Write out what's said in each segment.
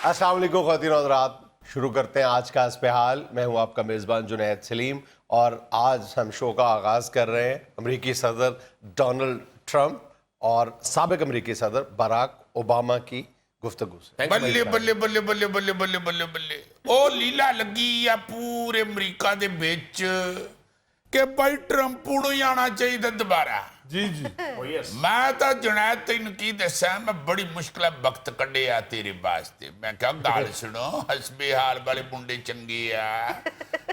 अस्सलाम वालेकुम ख़वातीन और हज़रात, शुरू करते हैं आज का हस्ब-ए-हाल। मैं हूं आपका मेज़बान जुनैद सलीम और आज हम शो का आगाज़ कर रहे हैं अमेरिकी सदर डोनाल्ड ट्रंप और साबिक अमेरिकी सदर बराक ओबामा की गुफ्तगू से। बल्ले बल्ले बल्ले बल्ले बल्ले बल्ले बल्ले बल्ले ਉਹ ਲੀਲਾ ਲੱਗੀ ਆ ਪੂਰੇ ਅਮਰੀਕਾ ਦੇ ਵਿੱਚ ਕਿ ਭਾਈ ਟਰੰਪ ਨੂੰ ਹੀ ਆਉਣਾ ਚਾਹੀਦਾ ਦੁਬਾਰਾ जी जी ਮੈਂ ਤਾਂ ਜੁਨੈਦ ਤੈਨੂੰ ਕੀ ਦੱਸਾਂ ਮੈਂ ਬੜੀ ਮੁਸ਼ਕਲਾਂ ਵਕਤ ਕੱਢਿਆ ਤੇਰੇ ਵਾਸਤੇ ਮੈਂ ਕਿਹਾ ਗੱਲ ਸੁਣੋ ਹਸਬੇ ਹਾਲ ਵਾਲੇ ਮੁੰਡੇ ਚੰਗੇ ਆ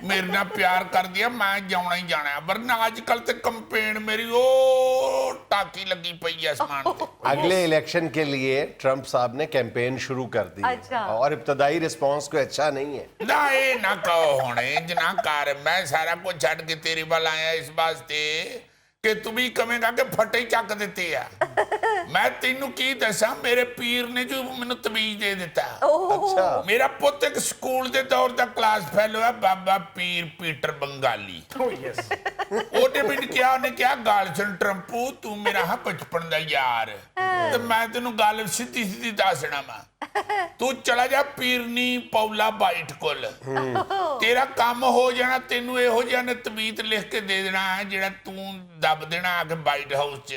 ਮੇਰੇ ਨਾਲ ਪਿਆਰ ਕਰਦੀ ਆ ਮੈਂ ਜਾਣਾ ਹੀ ਜਾਣਾ ਵਰਨਾ ਅੱਜ ਕੱਲ ਤੇ ਕੰਪੇਨ ਮੇਰੀ ਉਹ ਟਾਕੀ ਲੱਗੀ ਪਈ ਆ ਸਮਾਨ ਤੇ अगले इलेक्शन के लिए ट्रंप साहब ने कैंपेन शुरू कर दी अच्छा। और इब्तदाई रिस्पांस कोई अच्छा नहीं है। ਨਾ ਇਹ ਨਾ ਕਹੋ ਹੁਣ ਇੰਜ ਨਾ ਕਰ ਮੈਂ ਸਾਰਾ ਕੁਝ ਛੱਡ ਕੇ ਤੇਰੇ ਵੱਲ ਆਇਆ ਇਸ ਵਾਸਤੇ ਕਿ ਤੂੰ ਵੀ ਕਵੇਂਗਾ ਕਿ ਫਟੇ ਹੀ ਚੱਕ ਦਿੱਤੇ ਆ ਮੈਂ ਤੈਨੂੰ ਕੀ ਦੱਸਾਂ ਮੇਰੇ ਪੀਰ ਨੇ ਜੋ ਮੈਨੂੰ ਤਵੀਜ਼ ਦੇ ਦਿੱਤਾ अच्छा, ਮੇਰਾ ਪੁੱਤ ਇੱਕ ਸਕੂਲ ਦੇ ਦੌਰ ਦਾ ਕਲਾਸ ਫੈਲੋ ਹੈ ਬਾਬਾ ਪੀਰ ਪੀਟਰ ਬੰਗਾਲੀ ਉਹਨੇ ਮੈਨੂੰ ਕਿਹਾ ਉਹਨੇ ਕਿਹਾ ਗੱਲ ਸੁਣ ਟਰੰਪੂ ਤੂੰ ਮੇਰਾ ਹਾਂ ਬਚਪਨ ਦਾ ਯਾਰ ਤੇ ਮੈਂ ਤੈਨੂੰ ਗੱਲ ਸਿੱਧੀ ਸਿੱਧੀ ਦੱਸਣਾ ਵਾ ਤੂੰ ਚਲਾ ਜਾ ਪੀਰਨੀ ਪੌਲਾ ਬਾਈਟ ਕੋਲ ਤੇਰਾ ਕੰਮ ਹੋ ਜਾਣਾ ਤੈਨੂੰ ਇਹੋ ਜਿਹਾ ਨੇ ਤਵੀਤ ਲਿਖ ਕੇ ਦੇ ਦੇਣਾ ਹੈ ਜਿਹੜਾ ਤੂੰ ਦੱਬ ਦੇਣਾ ਆ ਕੇ ਵਾਈਟ ਹਾਊਸ 'ਚ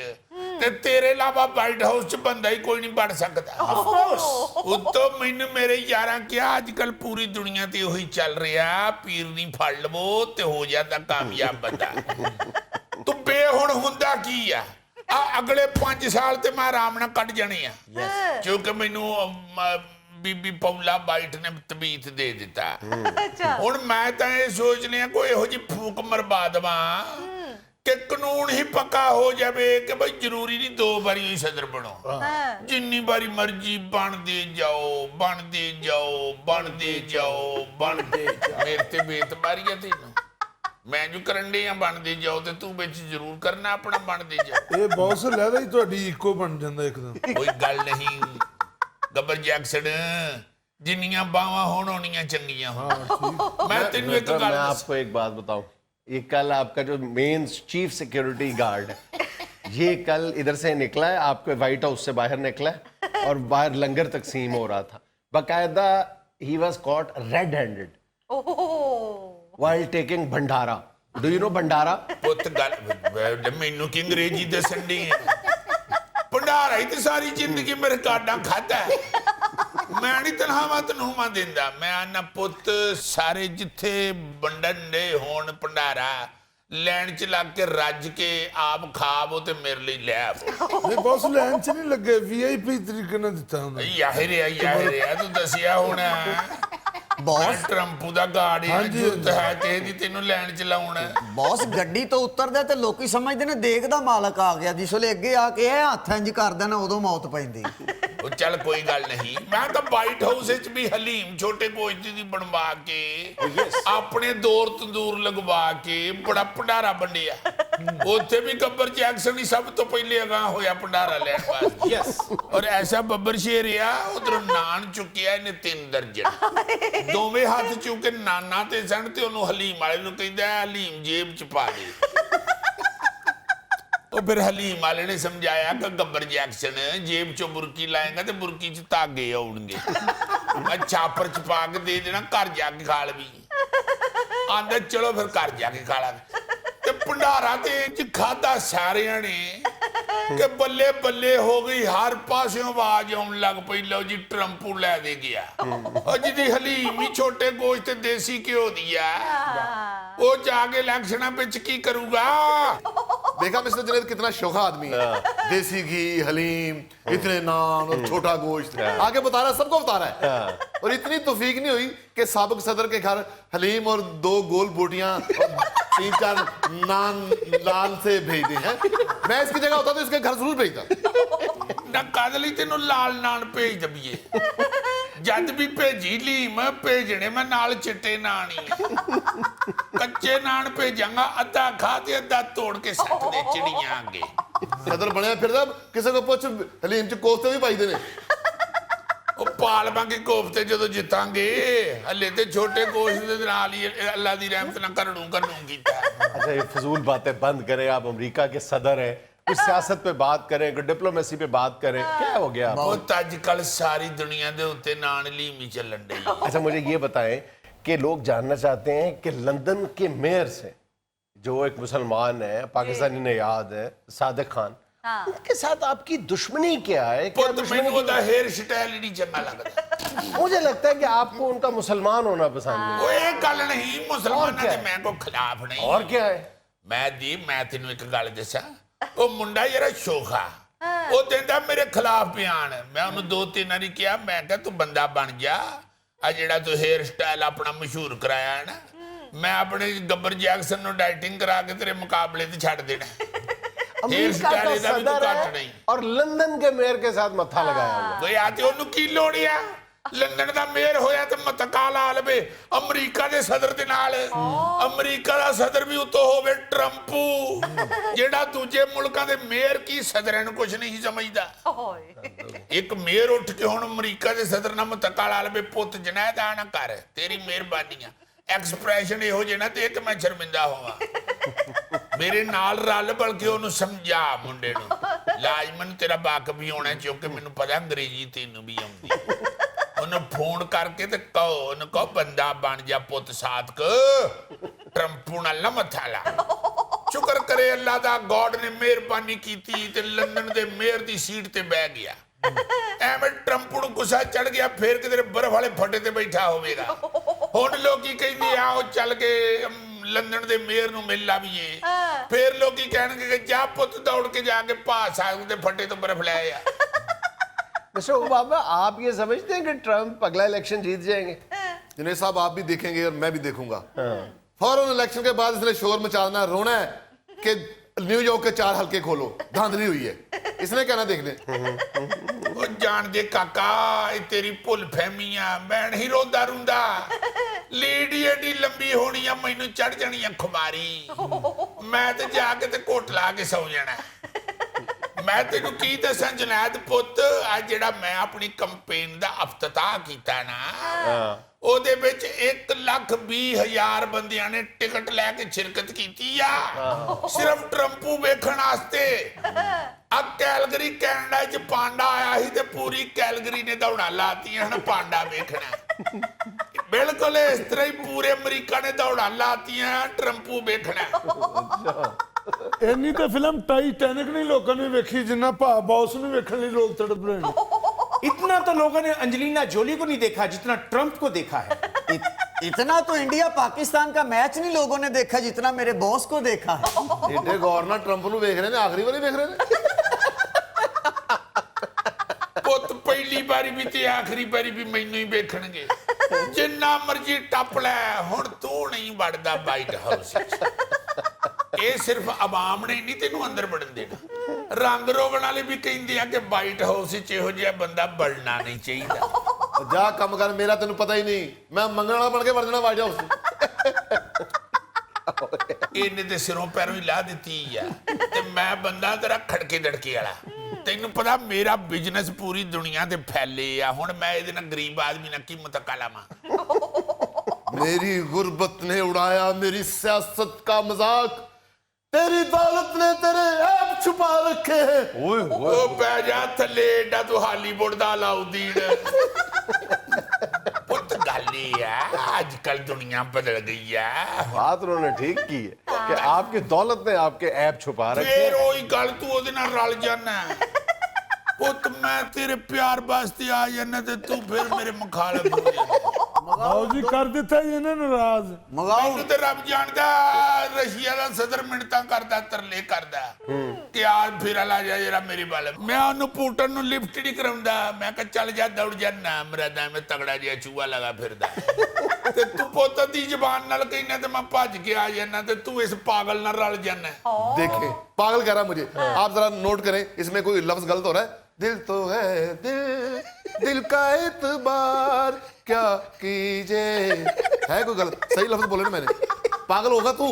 ਤੇ ਤੇਰੇ ਇਲਾਵਾ ਵਾਈਟ ਹਾਊਸ 'ਚ ਬੰਦਾ ਹੀ ਕੋਈ ਨਹੀਂ ਬਣ ਸਕਦਾ ਉਤੋਂ ਮੈਨੂੰ ਮੇਰੇ ਯਾਰਾਂ ਕਿਹਾ ਅੱਜ ਕੱਲ ਪੂਰੀ ਦੁਨੀਆ ਤੇ ਉਹੀ ਚੱਲ ਰਿਹਾ ਪੀਰਨੀ ਫੜ ਲਵੋ ਤੇ ਹੋ ਜਾਂਦਾ ਕਾਮਯਾਬ ਬੰਦਾ ਤੂੰ ਬੇਹੁਣ ਹੁੰਦਾ ਕੀ ਆ ਆ ਅਗਲੇ 5 ਸਾਲ ਤੇ ਮੈਂ ਆਰਾਮ ਨਾਲ ਕੱਢ ਜਾਣੇ ਆ ਕਿਉਂਕਿ ਮੈਨੂੰ ਬੀਬੀ ਪੌਲਾ ਬਾਈਟ ਨੇ ਤਬੀਤ ਦੇ ਦਿੱਤਾ अच्छा ਹੁਣ ਮੈਂ ਤਾਂ ਇਹ ਸੋਚ ਲਿਆ ਕੋਈ ਇਹੋ ਜਿਹੀ ਫੂਕ ਮਰਵਾ ਦੇਵਾਂ ਕਿ ਕਾਨੂੰਨ ਹੀ ਪੱਕਾ ਹੋ ਜਾਵੇ ਕਿ ਬਈ ਜ਼ਰੂਰੀ ਨਹੀਂ 2 ਵਾਰੀ ਹੀ ਸਦਰ ਬਣੋ ਜਿੰਨੀ ਵਾਰੀ ਮਰਜ਼ੀ ਬਣਦੇ ਜਾਓ ਬਣਦੇ ਜਾਓ ਬਣਦੇ ਜਾਓ ਬਣਦੇ ਜਾਓ ਮੇਰੇ ਤੇ ਬੇਤਬਾਰੀ ਆ ਤੈਨੂੰ ਮੈਂ ਜੋ ਕਰਨ ਦੇ ਆ ਬਣਦੇ ਜਾਓ ਤੇ ਤੂੰ ਵਿੱਚ ਜ਼ਰੂਰ ਕਰਨਾ ਆਪਣਾ ਬਣਦੇ ਜਾ ਇਹ ਬੌਸ ਲੈਦਾ ਹੀ ਤੁਹਾਡੀ ਇੱਕੋ ਬਣ ਜਾਂਦਾ ਇੱਕਦਮ ਕੋਈ ਗੱਲ ਨਹੀਂ ਗੱਬਰ ਜੈਕਸਨ ਜਿੰਨੀਆਂ ਬਾਵਾਂ ਹੋਣੀਆਂ ਚੰਗੀਆਂ ਮੈਂ ਤੈਨੂੰ ਇੱਕ मैं ਗੱਲ आपको एक बात बताऊं, ये कल आपका जो मेन चीफ सिक्योरिटी गार्ड है ये कल इधर से निकला है, आपके व्हाइट हाउस से बाहर निकला है और बाहर लंगर तकसीम हो रहा था, बाकायदा he was caught red handed while taking bhandara. Do you know bhandara? ਪੁੱਤ ਗੱਲ ਮੈਨੂੰ ਕੀ ਅੰਗਰੇਜ਼ੀ ਦੱਸਣ ਦੀ ਭੰਡਾਰਾ ਹੀ ਤੇ ਸਾਰੀ ਜ਼ਿੰਦਗੀ ਮੇਰੇ ਕਾਡਾਂ ਖਾਦਾ ਮੈਂ ਨਹੀਂ ਤਨਖਾਹਾਂ ਦਿੰਦਾ ਮੈਂ ਆਨਾ ਪੁੱਤ ਸਾਰੇ ਜਿੱਥੇ ਵੰਡਣ ਦੇ ਹੋਣ ਭੰਡਾਰਾ ਲੈਣ ਚ ਲੱਗ ਕੇ ਰੱਜ ਕੇ ਆਪ ਖਾਵੋ ਤੇ ਮੇਰੇ ਲਈ ਲੈ ਆਵੋ ਨਹੀਂ ਬੌਸ ਲੈਣ ਚ ਨਹੀਂ ਲੱਗੇ ਵੀਆਈਪੀ ਤਰੀਕੇ ਨਾਲ ਦਿੱਤਾ ਹੁੰਦਾ ਯਾਹਿਰਿਆ ਤੂੰ ਦੱਸਿਆ ਹੁਣ ਬੌਸ ਟਰੰਪ ਦਾ ਗਾੜੀ ਹਾਂਜੀ। ਜੁੱਤ ਹੈ ਕਿਹਦੀ ਤੈਨੂੰ ਲੈਣ ਚ ਲਾਉਣਾ ਬੌਸ ਗੱਡੀ ਤੋਂ ਉਤਰਦਾ ਤੇ ਲੋਕੀ ਸਮਝਦੇ ਨੇ ਦੇਖ ਦਾ ਮਾਲਕ ਆ ਗਿਆ ਜਿਸ ਵੇਲੇ ਅੱਗੇ ਆ ਕੇ ਇਹ ਹੱਥ ਇੰਜ ਕਰ ਦੇਣਾ ਉਦੋਂ ਮੌਤ ਪੈਂਦੀ ਉਹ ਚੱਲ ਕੋਈ ਗੱਲ ਨਹੀਂ ਮੈਂ ਤਾਂ ਵਾਈਟ ਹਾਊਸ ਵਿੱਚ ਵੀ ਹਲੀਮ ਛੋਟੇ ਗੋਸ਼ਤ ਦੀ ਬਣਵਾ ਕੇ ਆਪਣੇ ਦੌਰ ਤੰਦੂਰ ਲਗਵਾ ਕੇ ਬੜਾ ਭੰਡਾਰਾ ਵੰਡਿਆ ਉੱਥੇ ਵੀ ਗੱਬਰ ਜੈਕਸਨ ਹੀ ਸਭ ਤੋਂ ਪਹਿਲੇ ਅਗਾਂਹ ਹੋਇਆ ਭੰਡਾਰਾ ਲੈਣ ਵਾਸਤੇ ਯੈਸ ਔਰ ਐਸਾ ਬੱਬਰ ਸ਼ੇਰ ਆ ਉਧਰੋਂ ਨਾਨ ਚੁੱਕਿਆ ਇਹਨੇ 3 ਦਰਜਨ ਦੋਵੇਂ ਹੱਥ ਚੁੱਕ ਕੇ ਨਾਨਾ ਤੇ ਸਣ ਤੇ ਉਹਨੂੰ ਹਲੀਮ ਵਾਲੇ ਨੂੰ ਕਹਿੰਦਾ ਹਲੀਮ ਜੇਬ ਚ ਪਾ ਦੇ ਉਹ ਫਿਰ ਹਲੀਮ ਵਾਲੇ ਨੇ ਸਮਝਾਇਆ ਕਿ ਗੱਬਰ ਜੈਕਸਨ ਜੇਬ ਚੋਂ ਬੁਰਕੀ ਲਾਏਗਾ ਤੇ ਬੁਰਕੀ ਚ ਧਾਗੇ ਆਉਣਗੇ ਮੈਂ ਛਾਪਰ ਚ ਪਾ ਕੇ ਦੇ ਦੇਣਾ ਘਰ ਜਾ ਕੇ ਖਾ ਲਵੀ ਆਂਦਾ ਚਲੋ ਫਿਰ ਘਰ ਜਾ ਕੇ ਖਾ ਲਾਂਗੇ ਤੇ ਭੰਡਾਰਾ ਤੇ ਇੰਜ ਖਾਦਾ ਸਾਰਿਆਂ ਨੇ ਕਿ ਬੱਲੇ ਬੱਲੇ ਹੋ ਗਈ ਹਰ ਪਾਸਿਓਂ ਆਵਾਜ਼ ਆਉਣ ਲੱਗ ਪਈ ਲਓ ਜੀ ਟਰੰਪੂ ਲੈ ਦੇ ਗਿਆ ਉਹ ਜਿਹਦੀ ਹਲੀਮ ਹੀ ਛੋਟੇ ਗੋਸ਼ਤ ਤੇ ਦੇਸੀ ਘਿਓ ਦੀ ਆ ਉਹ ਜਾ ਕੇ ਇਲੈਕਸ਼ਨਾਂ ਵਿੱਚ ਕੀ ਕਰੂਗਾ देखा मिस्टर जुनैद कितना शोखा आदमी है देसी घी हलीम इतने नान और छोटा गोश्त आगे बता रहा है सबको बता रहा है और इतनी तौफीक नहीं हुई कि साबिक सदर के घर हलीम और 2 गोल बोटियां और 3-4 नान लाल से भेज दी हैं मैं इसकी जगह होता तो इसके घर जरूर भेजता ਨਾ ਕਾਹਦੇ ਲਈ ਤੈਨੂੰ ਲਾਲ ਨਾਨ ਭੇਜ ਦਈਏ ਜਦ ਵੀ ਭੇਜੀ ਲੀਮ ਭੇਜਣੇ ਮੈਂ ਨਾਲ ਚਿੱਟੇ ਨਾਨ ਹੀ ਕੱਚੇ ਨਾਨ ਭੇਜਾਂਗਾ ਅੱਧਾ ਖਾ ਤੇ ਅੱਧਾ ਤੋੜ ਕੇ ਸੱਟ ਦੇ ਚਿੜੀਆਂ ਅੱਗੇ सदर बनया फिर किसी को पुछ हलीम च कोफ्ते भी पाई देने ਉਹ ਪਾਲਵਾਂਗੇ ਕੋਫਤੇ ਜਦੋਂ ਜਿੱਤਾਂਗੇ ਹਲੇ ਤੇ ਛੋਟੇ ਗੋਸ਼ਤ ਦੇ ਨਾਲ ਹੀ ਅੱਲਾ ਦੀ ਰਹਿਮਤ ਨਾਲ ਕਰਨੂ ਕੀਤਾ अच्छा, ये फजूल बातें बंद करें। आप अमेरिका के सदर हैं कुछ सियासत पे बात करें, कुछ डिप्लोमेसी पे बात करें, क्या हो गया? ਪੁੱਤ ਅੱਜ ਕੱਲ ਸਾਰੀ ਦੁਨੀਆ ਦੇ ਉੱਤੇ ਨਾਨ ਲੀਮੀ ਚੱਲਣ ਡਈ। अच्छा मुझे ये बताएं कि लोग जानना चाहते हैं कि लंदन के मेयर से, जो एक मुसलमान है, पाकिस्तानी नयाद है, सादिक खान, उनके साथ आपकी दुश्मनी क्या है? क्या ਪੁੱਤ दुश्मनी? ਮੈਨੂੰ ਉਹਦਾ ਹੇਅਰ ਸਟਾਈਲ ਹੀ ਨਹੀਂ ਚੰਗਾ ਲੱਗਦਾ। मुझे लगता है कि आपको उनका मुसलमान होना पसंद नहीं ਉਹ ਇਹ ਗੱਲ ਨਹੀਂ, ਮੁਸਲਮਾਨਾਂ ਕਿਆ ਦੇ ਹੈ? ਮੈਂ ਕੋ ਖਿਲਾਫ है। ਨਹੀਂ। और क्या है? ਮੈਂ ਤੈਨੂੰ ਇੱਕ ਗੱਲ ਦੱਸਾਂ, ਉਹ ਮੁੰਡਾ ਜਿਹੜਾ ਸ਼ੋਖਾ, ਉਹ ਦਿੰਦਾ ਮੇਰੇ ਖਿਲਾਫ ਬਿਆਨ। ਮੈਂ ਉਹਨੂੰ 2-3 ਵਾਰੀ ਕਿਹਾ, ਮੈਂ ਕਿਹਾ ਤੂੰ ਬੰਦਾ ਬਣ ਜਾ, ਆ ਜਿਹੜਾ ਤੂੰ ਹੇਅਰ ਸਟਾਈਲ ਆਪਣਾ ਮਸ਼ਹੂਰ ਕਰਾਇਆ ਹੈ ਨਾ, ਮੈਂ ਆਪਣੇ ਗੱਬਰ ਜੈਕਸਨ ਨੂੰ ਡਾਈਟਿੰਗ ਕਰਾ ਕੇ ਤੇਰੇ ਮੁਕਾਬਲੇ ਤੇ ਛੱਡ ਦੇਣਾ। ਹੇਅਰ अमेरिका का ਸਟਾਈਲ ਇਹਦਾ ਵੀ ਤੂੰ सदर ਘੱਟ है ਨਹੀਂ। और लंदन के मेयर के साथ मत्था लगाया हुआ। ਓਏ ਆ ਤੇ ਉਹਨੂੰ ਕੀ ਲੋੜ ਆ? ਲੰਡਨ ਦਾ ਮੇਅਰ ਹੋਇਆ ਤੇ ਮਤਕਾ ਲਾ ਲਵੇ ਅਮਰੀਕਾ ਦੇ ਸਦਰ ਦੇ ਨਾਲ। ਅਮਰੀਕਾ ਦਾ ਸਦਰ ਵੀ ਉਤੋਂ ਹੋਵੇ ਟਰੰਪੂ, ਜਿਹੜਾ ਦੂਜੇ ਮੁਲਕਾਂ ਦੇ ਮੇਅਰ ਕੀ ਸਦਰਾਂ ਨੂੰ ਕੁਝ ਨਹੀਂ ਸਮਝਦਾ। ਇੱਕ ਮੇਅਰ ਉੱਠ ਕੇ ਹੁਣ ਅਮਰੀਕਾ ਦੇ ਸਦਰ ਨਾਲ ਮਤਕਾ ਲਾ ਲਵੇ, ਪੁੱਤ ਜਨੈਦ ਆ ਨਾ ਕਰ, ਤੇਰੀ ਮਿਹਰਬਾਨੀ ਆ। ਐਕਸਪ੍ਰੈਸ਼ਨ ਇਹੋ ਜਿਹੇ ਨਾ ਤੇ ਕਿ ਮੈਂ ਸ਼ਰਮਿੰਦਾ ਹੋਵਾਂ। ਮੇਰੇ ਨਾਲ ਰਲ ਬਲਕਿ ਉਹਨੂੰ ਸਮਝਾ ਮੁੰਡੇ ਨੂੰ, ਲਾਜ਼ਮਨ ਤੇਰਾ ਬਾਕ ਵੀ ਹੋਣਾ, ਕਿਉਂਕਿ ਮੈਨੂੰ ਪਤਾ ਅੰਗਰੇਜ਼ੀ ਤੈਨੂੰ ਵੀ ਆਉਂਦੀ। ਉਹਨੂੰ ਫੋਨ ਕਰਕੇ ਤੇ ਕਹੋ, ਉਹਨੂੰ ਕਹੋ ਬੰਦਾ ਬਣ ਜਾ ਪੁੱਤ ਸਾਦਕ, ਟਰੰਪੂ ਨਾਲ ਨਾ ਮੱਥਾ ਲਾ। ਸ਼ੁਕਰ ਕਰੇ ਅੱਲਾ ਦਾ, ਗੋਡ ਨੇ ਮਿਹਰਬਾਨੀ ਕੀਤੀ ਤੇ ਲੰਡਨ ਦੇ ਮੇਅਰ ਦੀ ਸੀਟ ਤੇ ਬਹਿ ਗਿਆ। ਐਵੇਂ ਟਰੰਪੂ ਨੂੰ ਗੁੱਸਾ ਚੜ ਗਿਆ, ਫੇਰ ਕਿਤੇ ਬਰਫ਼ ਵਾਲੇ ਫੱਟੇ ਤੇ ਬੈਠਾ ਹੋਵੇਗਾ। ਹੁਣ ਲੋਕੀ ਕਹਿੰਦੇ ਆ ਉਹ ਚੱਲ ਕੇ ਲੰਡਨ ਦੇ ਮੇਅਰ ਨੂੰ ਮਿਲ ਲਾਵੀਏ। ਫੇਰ ਲੋਕੀ ਕਹਿਣਗੇ ਕਿ ਜਾ ਪੁੱਤ ਦੌੜ ਕੇ ਜਾ ਕੇ ਭਾਸ਼ਾ ਦੇ ਫੱਟੇ ਤੋਂ ਬਰਫ਼ ਲੈ ਆ। मिस्टर ओबामा, आप ये समझते हैं कि ट्रंप अगला इलेक्शन जीत जाएंगे? जुनैद साहब, आप भी देखेंगे और मैं भी देखूंगा। फौरन इलेक्शन के बाद इसने शोर मचाना, रोना है कि न्यूयॉर्क के 4 हल्के खोलो, धांधली हुई है। इसने कहना देखने। ਉਹ ਜਾਣਦੇ ਕਾਕਾ, ਇਹ ਤੇਰੀ ਭੁੱਲ ਫਹਿਮੀ ਆ। ਮੈਂ ਨਹੀਂ ਰੋਂਦਾ ਰੁੰਦਾ, ਲੀਡੀ ਏਡੀ ਲੰਬੀ ਹੋਣੀ ਆ, ਮੈਨੂੰ ਚੜ ਜਾਣੀ ਆ ਖੁਮਾਰੀ। ਮੈਂ ਤੇ ਜਾ ਕੇ ਤੇ ਘੁੱਟ ਲਾ ਕੇ ਸੌ ਜਾਣਾ। ਮੈਂ ਤੈਨੂੰ ਕੀ ਦੱਸਾਂ ਜਨੈਦ ਪੁੱਤ, ਆ ਜਿਹੜਾ ਮੈਂ ਆਪਣੀ ਕੰਪੇਨ ਦਾ ਇਫਤਤਾਹ ਕੀਤਾ ਨਾ, ਉਹਦੇ ਵਿੱਚ 1,20,000 ਬੰਦਿਆਂ ਨੇ ਟਿਕਟ ਲੈ ਕੇ ਸ਼ਿਰਕਤ ਕੀਤੀ ਆ, ਸਿਰਫ ਟਰੰਪੂ ਵੇਖਣ ਵਾਸਤੇ। ਆ ਕੈਲਗਰੀ ਕੈਨੇਡਾ ਚ ਪਾਂਡਾ ਆਇਆ ਸੀ ਤੇ ਪੂਰੀ ਕੈਲਗਰੀ ਨੇ ਦੌੜਾਂ ਲਾਤੀਆਂ ਹਨ ਪਾਂਡਾ ਵੇਖਣਾ। ਬਿਲਕੁਲ ਇਸ ਤਰ੍ਹਾਂ ਹੀ ਪੂਰੇ ਅਮਰੀਕਾ ਨੇ ਦੌੜਾਂ ਲਾਤੀਆਂ ਟਰੰਪੂ ਵੇਖਣਾ। ਇੰਨੀ ਤਾਂ ਫਿਲਮ ਟਾਈਟੈਨਿਕ ਨਹੀਂ ਲੋਕਾਂ ਨੇ ਵੇਖੀ ਜਿੰਨਾ ਭਾ ਬੌਸ ਨੂੰ ਵੇਖਣ ਲਈ ਲੋਕ ਤੜਪ ਰਹੇ ਨੇ। इतना तो लोगों ने अंजलिना जोली को नहीं देखा जितना ट्रंप को देखा है। इतना तो इंडिया पाकिस्तान का मैच नहीं लोगों ने देखा जितना मेरे बॉस को देखा है। एडे गौर ट्रंप ਨੂੰ ਵੇਖ ਰਹੇ ਨੇ, ਆਖਰੀ ਵਾਰੀ ਵੇਖ ਰਹੇ ਨੇ। ਪੁੱਤ ਪਹਿਲੀ ਵਾਰੀ ਵੀ ਤੇ ਆਖਰੀ ਵਾਰੀ ਵੀ ਮੈਨੂੰ ਹੀ ਵੇਖਣਗੇ। ਜਿੰਨਾ ਮਰਜ਼ੀ ਟੱਪ ਲੈ, ਹੁਣ ਤੂੰ ਨਹੀਂ ਵੜਦਾ ਵਾਈਟ ਹਾਊਸ ਵਿੱਚ। ਇਹ ਸਿਰਫ ਆਵਾਮ ਨੇ ਨਹੀਂ ਤੈਨੂੰ ਅੰਦਰ ਵੜਨ ਦੇਣਾ। ਰੰਗ ਰੋਗਣ ਵਾਲੇ ਵੀ ਕਹਿੰਦੇ ਆ ਕਿ ਵਾਈਟ ਹਾਊਸ ਵਿੱਚ ਇਹੋ ਜਿਹਾ ਬੰਦਾ ਵੜਨਾ ਨਹੀਂ ਚਾਹੀਦਾ। ਜਾ ਕੰਮ ਕਰ, ਮੇਰਾ ਤੈਨੂੰ ਪਤਾ ਹੀ ਨਹੀਂ। ਮੈਂ ਮੰਗਣ ਵਾਲਾ ਬਣ ਕੇ ਵੜ ਜਾਣਾ ਵਾਈਟ ਹਾਊਸ। ਇਹਨੇ ਤੇ ਸਿਰੋਂ ਪੈਰੋਂ ਹੀ ਲਾ ਦਿੱਤੀ ਆ ਤੇ ਮੈਂ ਬੰਦਾ ਤੇਰਾ ਖੜਕੇ ਦੜਕੇ ਵਾਲਾ। ਤੈਨੂੰ ਪਤਾ ਮੇਰਾ ਬਿਜ਼ਨਸ ਪੂਰੀ ਦੁਨੀਆ ਤੇ ਫੈਲੇ ਆ। ਹੁਣ ਮੈਂ ਇਹਦੇ ਨਾਲ ਗਰੀਬ ਆਦਮੀ ਨਾਲ ਕੀ ਮੁਤਕਾ ਲਾਵਾਂ? मेरी गुर्बत ने उड़ाया मेरी सियासत का मजाक, तेरी दौलत ने तेरे ऐब छुपा रखे हैं। ਉਹ ਪੈ ਜਾ ਥੱਲੇ, ਏਡਾ ਤੂੰ ਹਾਲੀਵੁੱਡ ਦਾ ਅਲਾਉਦੀਨ। ਪੁੱਤ ਗੱਲ ਇਹ ਆ, ਅੱਜ ਕੱਲ ਦੁਨੀਆ ਬਦਲ ਗਈ ਆ। बात उन्होंने ठीक की है कि आपकी दौलत ने आपके ऐप छुपा रखे ਫੇਰ हैं। ਉਹੀ ਗੱਲ, ਤੂੰ ਉਹਦੇ ਨਾਲ ਰਲ ਜਾਣਾ। ਪੁੱਤ ਮੈਂ ਤੇਰੇ ਪਿਆਰ ਵਾਸਤੇ ਆ ਜਾਣਾ ਤੇ ਤੂੰ ਫਿਰ ਮੇਰੇ ਮੁਖਾਲਫ ਹੋ ਜਾਣਾ। ਆਓ ਜੀ, ਕਰ ਦਿੱਤਾ ਜੀ ਇਹਨਾਂ ਨਾਰਾਜ਼। ਮੈਨੂੰ ਤੇ ਰੱਬ ਜਾਣਦਾ, ਰਸ਼ੀਆ ਦਾ ਸਦਰ ਮਿੰਟਾਂ ਕਰਦਾ, ਤਰਲੇ ਕਰਦਾ ਕਿ ਆ ਫੇਰਾ ਲਾ ਜਾ ਜਰਾ ਮੇਰੇ ਵੱਲ। ਮੈਂ ਉਹਨੂੰ ਪੂਟਨ ਨੂੰ ਲਿਫਟ ਨਹੀਂ ਕਰਾਉਂਦਾ। ਮੈਂ ਕਿਹਾ ਚੱਲ ਜਾ, ਦੌੜ ਜਾ ਨਾ, ਮੇਰਾ ਤਾਂ ਮੈਂ ਤਗੜਾ ਜਿਹਾ ਚੂਹਾ ਲਗਾ ਫਿਰਦਾ। ਤੇ ਤੂੰ ਪੁੱਤ ਦੀ ਜ਼ਬਾਨ ਨਾਲ ਕਹਿਣਾ ਤੇ ਮੈਂ ਭੱਜ ਕੇ ਆ ਜਾਣਾ ਤੇ ਤੂੰ ਇਸ ਪਾਗਲ ਨਾਲ ਰਲ ਜਾਣਾ। देखें, पागल कह रहा है मुझे। आप जरा नोट करें, इसमें कोई लफ्ज गलत हो रहा है। दिल तो है दिल, दिल का एतबार क्या कीजिए, है कोई गलत? सही लफ्ज बोले ना मैंने। पागल होगा तू।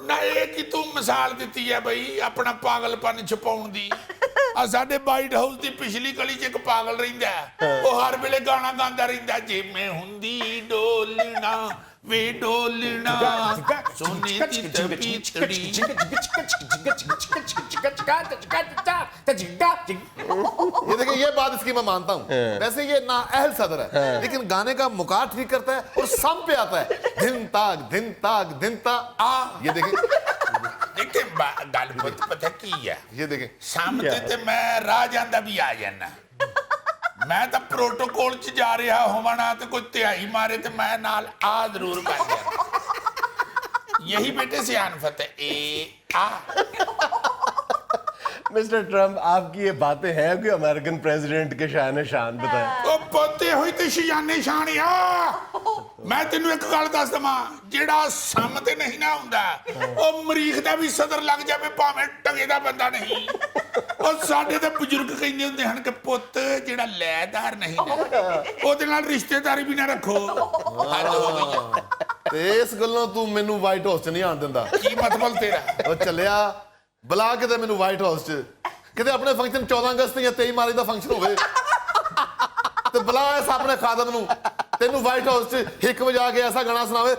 ਨਾ ਇਹ ਕਿ ਤੂੰ ਮਿਸਾਲ ਦਿੱਤੀ ਹੈ ਬਈ ਆਪਣਾ ਪਾਗਲਪਨ ਛੁਪਾਉਣ ਦੀ। ਆ ਸਾਡੇ ਵਾਈਟ ਹਾਊਸ ਦੀ ਪਿਛਲੀ ਗਲੀ 'ਚ ਇੱਕ ਪਾਗਲ ਰਹਿੰਦਾ, ਉਹ ਹਰ ਵੇਲੇ ਗਾਣਾ ਗਾਉਂਦਾ ਰਹਿੰਦਾ, ਜੇ ਮੈਂ ਹੁੰਦੀ ਡੋਲਣਾ ਵੇ ਡੋਲਣਾ ਸੋਨੇ ਦੀ ਤਪੀਤੜੀ। ये देखिए, ये बात इसकी मैं मानता हूँ। वैसे ये नाअहल सदर है, लेकिन गाने का मुकाट ठीक करता है और सम पे आता है, दिन ताक आ। ये देखिए, देखिए गल पता की है, ये देखिए, सामने ते मैं राह जांदा भी आ जाना। मैं तो प्रोटोकॉल च जा रहा होवना तो कोई तिहाई मारे तो मैं नाल आ जरूर बन जाना। यही बेटे सियान फतेह ए आ। मिस्टर ट्रम्प, आपकी ये बातें हैं कि अमेरिकन प्रेसिडेंट के शान शान बताएं। ओ पोते होई ते शियाने शान आ। मैं तेनू एक गल दस दवां, जेड़ा सम ते नहीं ना हुंदा ओ मरीख दा भी सदर लग जावे भावें टंगे दा बंदा नहीं। ओ साडे ते बुजुर्ग कहंदे हुंदे हन कि पुੱਤ जेड़ा लैदार नहीं ना ओदे नाल रिश्तेदारी भी ना रखो। हद हो गई है। ते इस गल्लों तू मैनू व्हाइट हाउस च नहीं आन दिंदा। की मतलब तेरा? ਉਹ ਚੱਲਿਆ ਬੁਲਾ ਕੇ ਤੇ ਮੈਨੂੰ ਵਾਈਟ ਹਾਊਸ 'ਚ ਕਿਤੇ ਆਪਣੇ ਫੰਕਸ਼ਨ 14 ਅਗਸਤ ਜਾਂ 23 ਮਾਰਚ ਦਾ ਫੰਕਸ਼ਨ ਹੋਵੇ ਤੇ ਬੁਲਾ ਇਸ ਆਪਣੇ ਖਾਦਮ ਨੂੰ, ਤੈਨੂੰ ਵਾਈਟ ਹਾਊਸ 'ਚ ਹਿੱਕ ਵਜਾ ਕੇ ਐਸਾ ਗਾਣਾ ਸੁਣਾਵੇ।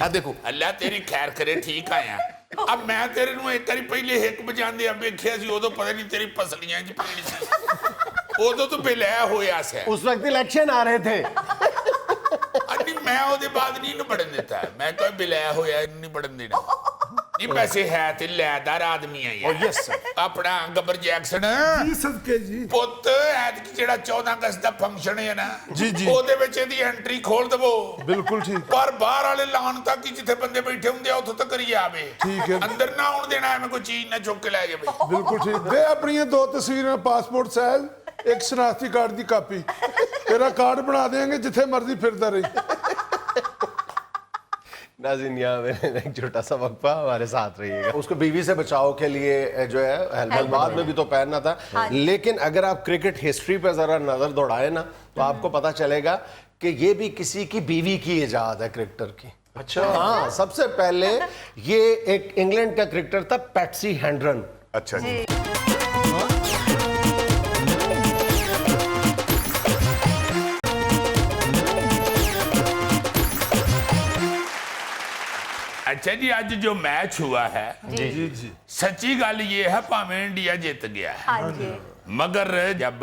ਆ ਦੇਖੋ, अल्लाह तेरी खैर करे, ठीक आया। अब मैं तेरे ਨੂੰ ਇੱਕ ਵਾਰੀ ਪਹਿਲੇ ਹਿੱਕ ਵਜਾਉਂਦੇ ਆ ਵੇਖਿਆ ਸੀ, ਉਦੋਂ ਪਤਾ ਨਹੀਂ ਤੇਰੀ ਪਸਲੀਆਂ 'ਚ ਪੀੜ ਸੀ, ਉਦੋਂ ਤੂੰ ਬਿਲਿਆ ਹੋਇਆ ਸੀ। उस वक्त इलेक्शन आ रहे थे। ਅੰਨੀ ਮੈਂ ਉਹਦੇ ਬਾਅਦ ਨਹੀਂ ਇਹਨੂੰ ਪੜਨ ਦਿੱਤਾ। ਮੈਂ ਕੋਈ ਬਿਲਿਆ ਹੋਇਆ ਇਹਨੂੰ ਨਹੀਂ ਪੜਨ ਦੇਣਾ। ਨਹੀਂ ਪੈਸੇ ਹੈ ਤੇ ਲੈਦਾਰ ਆਦਮੀ ਆ ਯਾਰ। Yes sir. ਆਪਣਾ ਗੱਬਰ ਜੈਕਸਨ ਜੀ ਸਦਕੇ ਜੀ। ਪੁੱਤ ਐਤਕੀ ਜਿਹੜਾ 14 ਅਗਸਤ ਦਾ ਫੰਕਸ਼ਨ ਹੈ ਨਾ, ਜੀ, ਜੀ। ਉਹਦੇ ਵਿੱਚ ਇਹਦੀ ਐਂਟਰੀ ਖੋਲ ਦਵੋ। ਬਿਲਕੁਲ ਠੀਕ। ਪਰ ਬਾਹਰ ਵਾਲੇ ਲਾਉਣ ਤੱਕ ਹੀ ਜਿੱਥੇ ਬੰਦੇ ਬੈਠੇ ਹੁੰਦੇ ਆ ਉੱਥੋਂ ਤੱਕ ਹੀ ਆਵੇ। ਠੀਕ ਹੈ। ਅੰਦਰ ਨਾ ਆਉਣ ਦੇਣਾ, ਐਵੇਂ ਕੋਈ ਚੀਜ਼ ਨਾ ਚੁੱਕ ਕੇ ਲੈ ਜਾਵੇ। ਬਿਲਕੁਲ ਠੀਕ। ਦੇ ਆਪਣੀਆਂ 2 ਤਸਵੀਰਾਂ, ਪਾਸਪੋਰਟ ਸਾਈਜ਼, ਇੱਕ ਸ਼ਨਾਖਤੀ ਕਾਰਡ ਦੀ ਕਾਪੀ। ਤੇਰਾ ਕਾਰਡ ਬਣਾ ਦੇਾਂਗੇ जिथे मर्जी फिरता रही। नाज़रीन, यहाँ में एक छोटा सा वक्फा, हमारे साथ रहिएगा। उसको बीवी से बचाव के लिए जो है हेलमेट बाद में भी तो पहनना था, लेकिन अगर आप क्रिकेट हिस्ट्री पे जरा नजर दौड़ाए ना तो आपको पता चलेगा कि ये भी किसी की बीवी की इजाद है क्रिकेटर की। अच्छा हाँ, सबसे पहले ये एक इंग्लैंड का क्रिकेटर था, पैट्सी हैंड्रन। अच्छा जी। अच्छा जी, आज जो मैच हुआ है, जी जी। सच्ची गल ये है भावें इंडिया जीत गया है, हाँ जी, मगर जब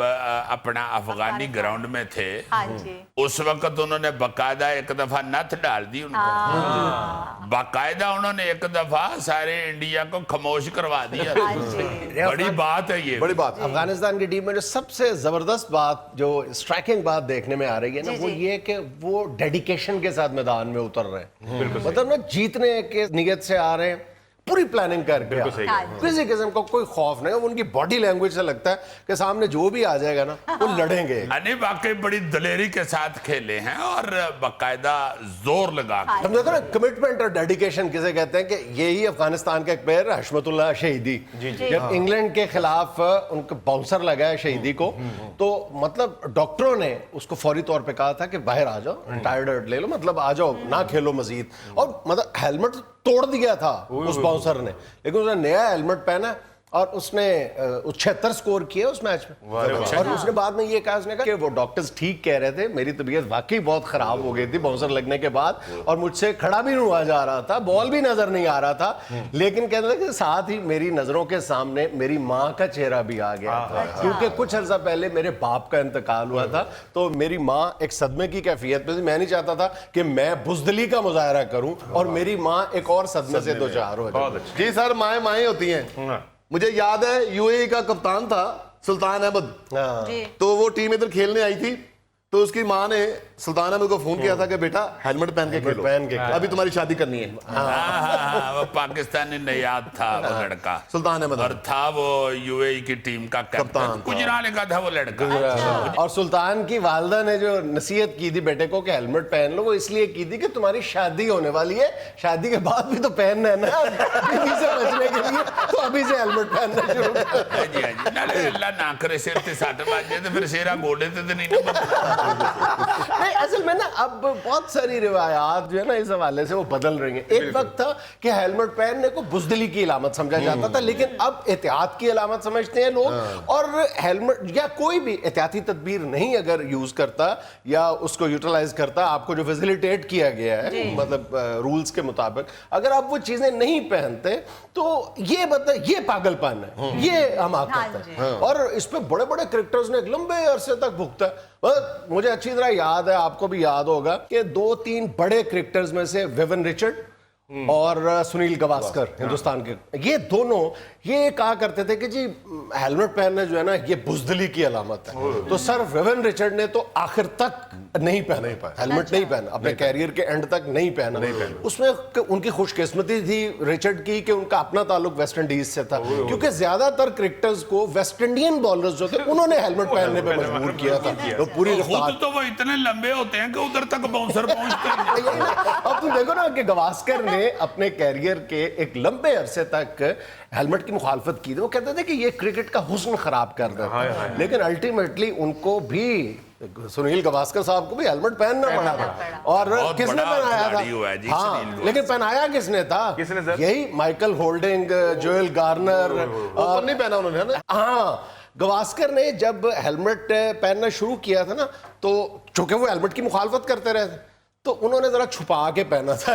अपना अफगानी ग्राउंड में थे हाँ जी, उस वक्त उन्होंने बाकायदा एक दफा नथ डाल दी उनको। बाकायदा उन्होंने एक दफा सारे इंडिया को खामोश करवा दिया। हाँ जी। बड़ी बात है ये। बड़ी बात। अफगानिस्तान की टीम में जो सबसे जबरदस्त बात, जो स्ट्राइकिंग बात देखने में आ रही है ना, जी, वो जी। ये कि वो डेडिकेशन के साथ मैदान में उतर रहे हैं। मतलब ना जीतने के नियत से आ रहे हैं, पूरी प्लानिंग करके हाँ जी। किसी किस्म का कोई खौफ नहीं। उनकी बॉडी लैंग्वेज से लगता है कि सामने जो भी आ जाएगा ना वो लड़ेंगे। अने वाकई बड़ी दलेरी के साथ खेले हैं और बाकायदा जोर लगा के। हम देखो ना, कमिटमेंट और डेडिकेशन किसे कहते हैं, कि यही अफगानिस्तान का एक प्लेयर हशमतुल्लाह शहीदी, जब इंग्लैंड के खिलाफ उनको बाउंसर लगा है शहीदी को, तो मतलब डॉक्टरों ने उसको फौरी तौर पे कहा था कि बाहर आ जाओ, रिटायर्ड ले लो, मतलब आ जाओ, ना खेलो मजीद। और मतलब हेलमेट तोड़ दिया था उस बाउंसर ने, लेकिन उसने नया हेलमेट पहना और उसने 76 स्कोर किए उस मैच में। और उसने बाद में ये कहा, उसने कहा कि वो डॉक्टर्स ठीक कह रहे थे, मेरी तबीयत वाकई बहुत खराब हो गई थी बाउंसर लगने के बाद, और मुझसे खड़ा भी नहीं हुआ जा रहा था, बॉल भी नजर नहीं आ रहा था, लेकिन कहते थे कि साथ ही मेरी नजरों के सामने मेरी माँ का चेहरा भी आ गया था, क्योंकि कुछ अर्सा पहले मेरे बाप का इंतकाल हुआ था, तो मेरी माँ एक सदमे की कैफियत में थी। मैं नहीं चाहता था कि मैं बुज़दिली का मुजाहरा करूं और मेरी माँ एक और सदमे से दो चार हो जाए। जी सर, माएँ माएँ होती हैं। मुझे याद है यूएई का कप्तान था सुल्तान अहमद, जी। तो वो टीम इधर खेलने आई थी, तो उसकी माँ ने सुल्तान अहमद को फोन किया था कि बेटा हेलमेट पहन के खेलो, पहन के खेलो। अभी तुम्हारी शादी करनी है। हाँ, वो पाकिस्तानी नयाद था वो लड़का, सुल्तान अहमद और था वो यूएई की टीम का कैप्टन, गुजराने का था वो लड़का। और सुल्तान की वालदा ने जो नसीहत की थी बेटे को कि हेलमेट पहन लो, वो इसलिए की थी कि तुम्हारी शादी होने वाली है, शादी के बाद भी तो पहनना है ना, बीवी से बचने के लिए, तो अभी से हेलमेट पहनना शुरू कर। जी हाँ जी, नाले अल्लाह ना करे सिर ते सट बज जाए तो फिर सेरा गोडे ते नहीं ना बनता। नहीं, असल में ना अब बहुत सारी रिवायात जो है ना इस हवाले से वो बदल रही हैं। एक वक्त था कि हेलमेट पहनने को बुजदिली की अलामत समझा जाता था, लेकिन अब एहतियात की अलामत समझते हैं लोग। और हेलमेट या कोई भी एहतियाती तदबीर नहीं अगर यूज करता या उसको यूटिलाइज करता, आपको जो फैसिलिटेट किया गया है मतलब रूल्स के मुताबिक, अगर आप वो चीजें नहीं पहनते तो ये पागलपन है, ये हमाकत है। और इस पे बड़े बड़े क्रिकेटर्स ने एक लंबे अरसे तक भुगता है। मुझे अच्छी तरह याद है, आपको भी याद होगा कि 2-3 बड़े क्रिकेटर्स में से विवियन रिचर्ड और सुनील गावस्कर हिंदुस्तान के, ये दोनों ये कहा करते थे कि जी हेलमेट पहनना जो है ना ये बुजदिली की अलामत है। तो सर विवियन रिचर्ड ने तो आखिर तक नहीं पहना हेलमेट, नहीं पहना अपने कैरियर के एंड तक नहीं पहना। उसमें उनकी खुशकिस्मती थी रिचर्ड की कि उनका अपना ताल्लुक वेस्ट इंडीज से था, क्योंकि ज्यादातर क्रिकेटर्स को वेस्ट इंडियन बॉलर्स जो थे उन्होंने हेलमेट पहनने पर मजबूर किया था। तो पूरी खुद तो वो इतने लंबे होते हैं कि उधर तक बाउंसर पहुंचते हैं। अब तुम देखो ना कि गावस्कर ने अपने कैरियर के एक लंबे अरसे तक हेलमेट की मुखालफत की थी। वो कहते थे कि ये क्रिकेट का हुस्न खराब कर देता है, लेकिन अल्टीमेटली उनको भी, सुनील गावस्कर साहब को भी हेलमेट पहनना पड़ा था। और किसने पहनाया था? हाँ, लेकिन पहनाया किसने था? किसने सर? यही माइकल होल्डिंग, जोएल गार्नर। और नहीं पहना उन्होंने, है ना? हाँ, गावस्कर ने जब हेलमेट पहनना शुरू किया था ना, तो चूंकि वो हेलमेट की मुखालफत करते रहे थे तो उन्होंने जरा छुपा के पहना था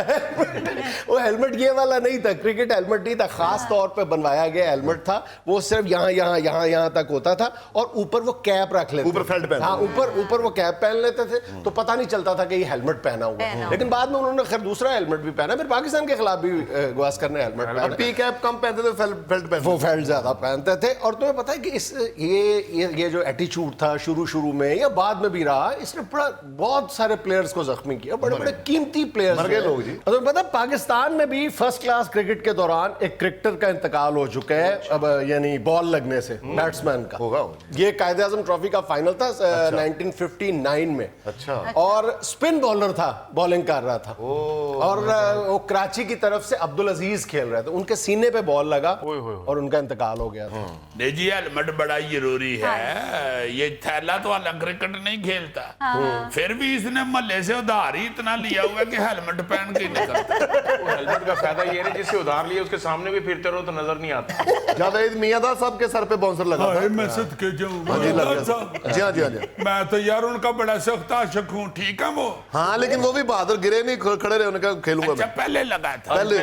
वो हेलमेट ये वाला नहीं था, क्रिकेट हेलमेट नहीं था, खास तौर पे बनवाया गया हेलमेट था। वो सिर्फ यहाँ तक होता था और ऊपर वो कैप रख लेते, ऊपर फेल्ट पहन, हाँ ऊपर वो कैप पहन लेते थे, तो पता नहीं चलता था कि ये हेलमेट पहना हुआ है। लेकिन बाद में उन्होंने खैर दूसरा हेलमेट भी पहना, फिर पाकिस्तान के खिलाफ भी गावस्कर ने हेलमेट पहना। पी कैप कम पहनते थे, फेल्ट पहनते, वो फेल्ट ज्यादा पहनते थे। और तुम्हें पता है कि इस ये जो एटीट्यूड था शुरू में या बाद में भी रहा, इसने बहुत सारे प्लेयर्स को जख्मी किया, बड़े बड़े कीमती प्लेयर्स मर गए लोग जी। तो पता है पाकिस्तान में भी फर्स्ट क्लास क्रिकेट के दौरान एक क्रिकेटर का इंतकाल हो चुका है, अब यानी बॉल लगने से, बैट्समैन का होगा। ये कायदे आजम ट्रॉफी का फाइनल था 1959 में। अच्छा। और स्पिन बॉलर था, बॉलिंग कर रहा था। और वो कराची की तरफ से अब्दुल अजीज खेल रहे थे, उनके सीने पे बॉल लगा और उनका इंतकाल हो गया था। नहीं जी, हेलमेट बड़ा जरूरी है। ये थैला तो वाला क्रिकेट नहीं खेलता, फिर भी इसने महल्ले से उधार ही इतना लिया हुआ है कि हेलमेट पहन के निकलता। हेलमेट का फायदा ये है जिससे उधार लिया उसके सामने भी फिरते रहो तो नजर नहीं आता। जावेद मियाँदाद साहब के सर पे बाउंसर लगा था। मैं सदके जाऊं। जी हाँ, जी हाँ, जी। मैं तो यार उनका बड़ा सख्त आशिक हूँ, ठीक है वो। हाँ, लेकिन वो भी बहादुर गिरे नहीं, खड़े रहे, उन्होंने कहा खेलूंगा अच्छा, मैं। पहले लगा था। पहले।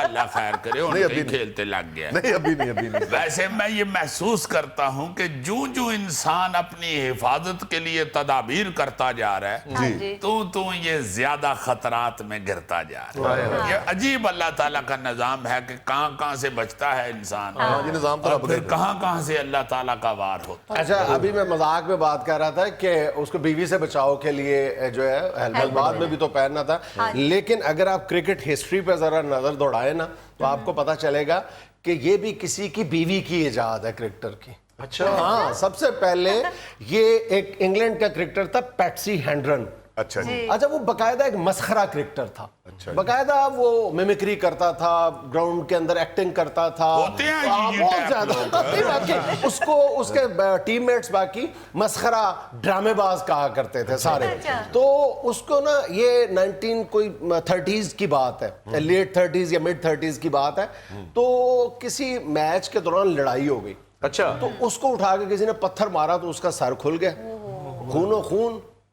अल्लाह खैर करे, नहीं, उनके अभी नहीं। खेलते लग गया। नहीं, अभी नहीं। वैसे मैं ये महसूस करता हूँ कि जो इंसान अपनी हिफाजत के लिए तदाबीर करता जा रहा है, तो ये ज्यादा खतरात में गिरता जा रहा है। ये अजीब अल्लाह ताला का निजाम है कि कहाँ से बचता है इंसान, हाँ जी, निजाम तो और रब फिर का। कहाँ से अल्लाह ताला का वार होता है। अच्छा, अभी मैं मजाक में बात कर रहा था कि उसको बीवी से बचाव के लिए जो है हेलमेट बाद में भी तो पहनना था। लेकिन अगर आप क्रिकेट हिस्ट्री पे जरा नजर दौड़ाए ना, तो आपको पता चलेगा कि ये भी किसी की बीवी की इजाद है क्रिकेटर की। अच्छा, हाँ, सबसे पहले ये एक इंग्लैंड का क्रिकेटर था, पैट्सी हैंड्रन। अच्छा जी। अच्छा, वो बकायदा एक मस्खरा क्रिकेटर था। अच्छा, बकायदा वो मिमिक्री करता था, ग्राउंड के अंदर एक्टिंग करता था। होते हैं हाँ, ये बहुत टाइप ज्यादा। नहीं, बाकी उसको उसके टीममेट्स बाकी मस्खरा ड्रामेबाज कहा करते थे सारे। तो उसको ना ये 1930s की बात है, लेट 30s या मिड 30s की बात है। तो किसी मैच के दौरान लड़ाई हो गई। अच्छा। तो उसको उठा के किसी ने पत्थर मारा तो उसका सर खुल गया,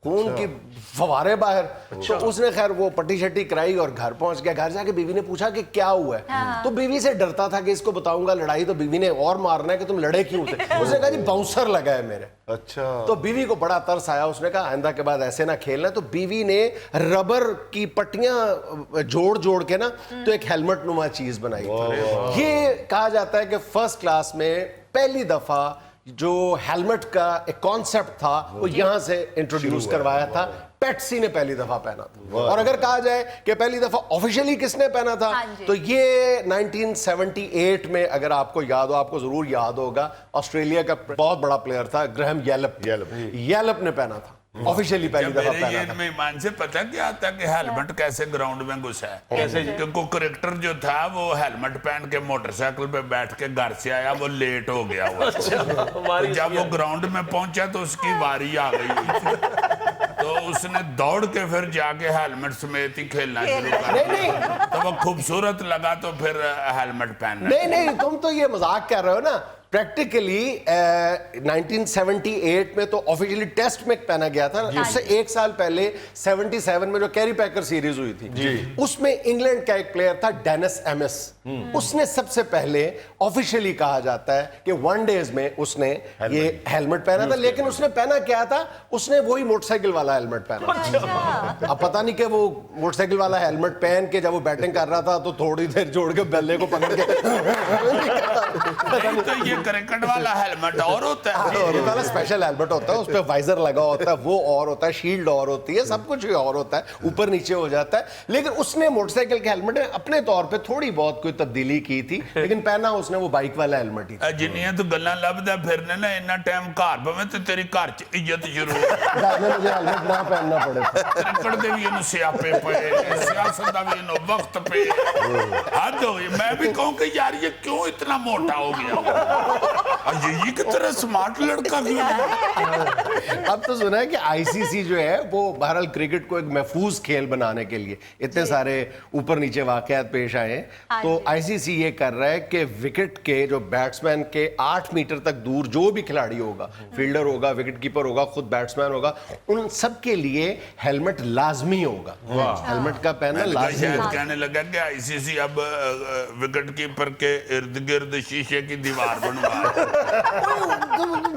खून की फवारे बाहर। तो उसने खैर वो पट्टी शट्टी कराई और घर पहुंच गया। घर जाके बीवी ने पूछा कि क्या हुआ है। तो बीवी से डरता था कि इसको बताऊंगा लड़ाई तो बीवी ने और मारना है कि तुम लड़े क्यों थे। उसने कहा जी बाउंसर लगा है मेरे। अच्छा। तो बीवी को बड़ा तरस आया, उसने कहा आइंदा के बाद ऐसे ना खेलना। तो बीवी ने रबर की पट्टियां जोड़ के ना तो एक हेलमेट नुमा चीज बनाई थी। ये कहा जाता है कि फर्स्ट क्लास में पहली दफा जो हेलमेट का एक कॉन्सेप्ट था वो यहां से इंट्रोड्यूस करवाया था। पेट्सी ने पहली दफा पहना था। और अगर कहा जाए कि पहली दफा ऑफिशियली किसने पहना था, तो ये 1978 में, अगर आपको याद हो, आपको जरूर याद होगा, ऑस्ट्रेलिया का बहुत बड़ा प्लेयर था ग्राहम येलप ने पहना था ऑफिशियली पहली दफा पहना था। मेहमान से पता क्या आता कि हेलमेट कैसे ग्राउंड में घुसा है? कैसे? क्योंकि क्रिकेटर जो था वो हेलमेट पहन के मोटरसाइकिल पे बैठ के घर से आया, वो लेट हो गया हुआ। तो जब वो ग्राउंड में पहुंचा तो उसकी वारी आ गई। तो उसने दौड़ के फिर जाके हेलमेट समेत ही खेलना शुरू कर दिया। तो वो खूबसूरत लगा तो फिर हेलमेट पहनना। नहीं नहीं, तुम तो ये मजाक कर रहे हो ना। प्रैक्टिकली 1978 में तो ऑफिशियली टेस्ट में पहना गया था। उससे एक साल पहले 77 में जो कैरी पैकर सीरीज हुई थी, उसमें इंग्लैंड का एक प्लेयर था डेनिस एमिस। उसने सबसे पहले ऑफिशियली कहा जाता है कि वनडेज में उसने ये हेलमेट पहना था। लेकिन उसने पहना क्या था, उसने वही मोटरसाइकिल वाला हेलमेट पहना। अब पता नहीं कि वो मोटरसाइकिल वाला हेलमेट पहन के जब वो बैटिंग कर रहा था तो थोड़ी देर जोड़ के बल्ले को पकड़ के नहीं, तो ये क्रिकेट वाला हेलमेट और होता है। ये वाला स्पेशल हेलमेट होता है, उस पे वाइजर लगा होता है, वो और होता है, शील्ड और होती है, सब कुछ और होता है, ऊपर नीचे हो जाता है। लेकिन उसने मोटरसाइकिल के हेलमेट में अपने तौर पे थोड़ी बहुत कोई तब्दीली की थी, लेकिन पहना उसने वो बाइक वाला हेलमेट ही था। जिन्नियां तू गल्लां लभदा फिरने ना, इन्ना टाइम घर भावें ते तेरी घर च इज्जत शुरू हो। मुझे हेलमेट ना पहनना पड़े था। क्रिकेट दे भी इन्हू सियापे पे, सियासत दा भी इन्हू वक्त पे। हद हो गई। मैं भी कहूं कि यार ये क्यों इतना मोटा हो गया, ये की तरह स्मार्ट लड़का क्यों नहीं? अब तो सुना है कि आईसीसी जो है वो बहरहाल क्रिकेट को एक महफूज खेल बनाने के लिए इतने सारे ऊपर नीचे वाकयात पेश आए हैं, तो आईसीसी ये कर रहा है कि विकेट के जो बैट्समैन के 8 मीटर तक दूर जो भी खिलाड़ी होगा, फील्डर होगा, विकेट कीपर होगा, खुद बैट्समैन होगा, उन सब के लिए हेलमेट लाजमी होगा। हेलमेट का पहनना लाजमी शायद होगा। कहने लगा कि आईसीसी अब विकेट कीपर के इर्द गिर्द शीशे की दीवार बनवा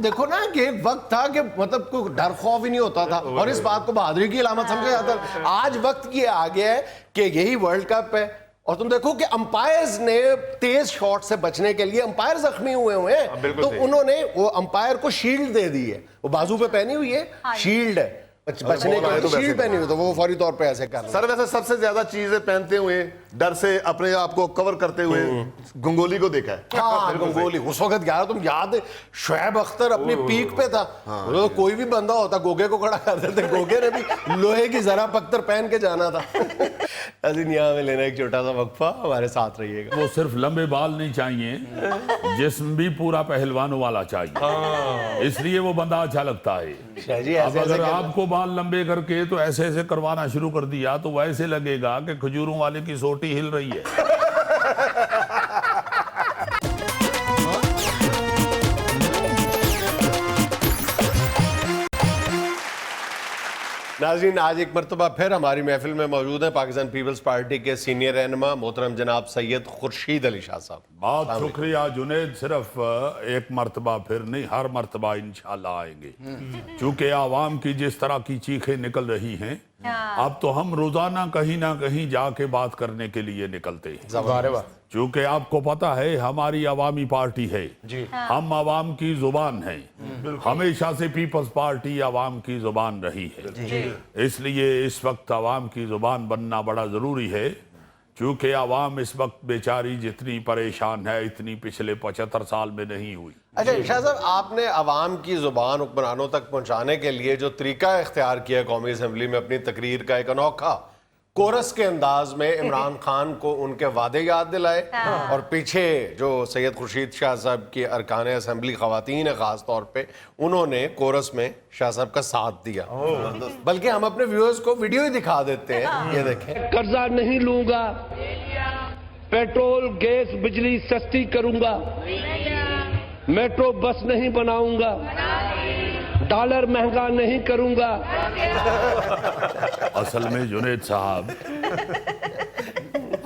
देखो ना कि एक वक्त था कि मतलब कोई डर खौफ ही नहीं होता था और इस बात को बहादुरी की अलामत समझा जाता था। आज वक्त ये आ गया है कि यही वर्ल्ड कप है और तुम देखो कि अंपायर्स ने तेज शॉट से बचने के लिए, अंपायर जख्मी हुए हैं तो उन्होंने वो अंपायर को शील्ड दे दी है, वो बाजू पे पहनी हुई है शील्ड है, बचने के लिए शील्ड पहनी हुई, तो वो फौरी तौर पे ऐसे कर। सर वैसे सबसे ज्यादा चीजें पहनते हुए, डर से अपने आप को कवर करते हुए गंगोली को देखा है। हाँ, गंगोली उस वक्त गया, तुम याद है शोएब अख्तर अपनी पीक पे था, तो कोई भी बंदा होता गोगे को खड़ा कर देते, गोगे ने भी लोहे की जरा पख्तर पहन के जाना था। अजीन यहाँ में लेना एक छोटा सा वक्फा, हमारे साथ रहिएगा। वो सिर्फ लंबे बाल नहीं चाहिए, जिस्म भी पूरा पहलवानों वाला चाहिए, इसलिए वो बंदा अच्छा लगता है। जी, अब अगर आपको बाल लंबे करके तो ऐसे ऐसे करवाना शुरू कर दिया तो वैसे लगेगा कि खजूरों वाले की सोटी हिल रही है। नाज़रीन, आज एक मरतबा फिर हमारी महफिल में मौजूद है पाकिस्तान पीपल्स पार्टी के सीनियर रहनुमा मोहतरम जनाब सैयद खुर्शीद अली शाह साहब। बहुत शुक्रिया जुनेद, सिर्फ एक मरतबा फिर नहीं, हर मरतबा इंशाल्लाह आएंगे, चूंकि आवाम की जिस तरह की चीखें निकल रही हैं, अब तो हम रोजाना कहीं ना कहीं जाके बात करने के लिए निकलते हैं। चूंकि आपको पता है हमारी अवामी पार्टी है, हम अवाम की जुबान है, हमेशा से पीपल्स पार्टी अवाम की जुबान रही है, इसलिए इस वक्त अवाम की जुबान बनना बड़ा जरूरी है। चूंकि अवाम इस वक्त बेचारी जितनी परेशान है इतनी पिछले 75 साल में नहीं हुई। अच्छा शाह साहब, आपने अवाम की जुबान हुक्मरानों तक पहुंचाने के लिए जो तरीका इख्तियार किया कौमी असम्बली में अपनी तकरीर का, एक अनोखा कोरस के अंदाज में इमरान खान को उनके वादे याद दिलाए और पीछे जो सैयद खुर्शीद शाह साहब की अरकान असम्बली खवातीन है खास तौर पे, उन्होंने कोरस में शाह साहब का साथ दिया। बल्कि हम अपने व्यूअर्स को वीडियो ही दिखा देते हैं, ये देखें। कर्जा नहीं लूंगा, पेट्रोल गैस बिजली सस्ती करूंगा, मेट्रो बस नहीं बनाऊंगा, डॉलर महंगा नहीं करूंगा। असल में जुनेद साहब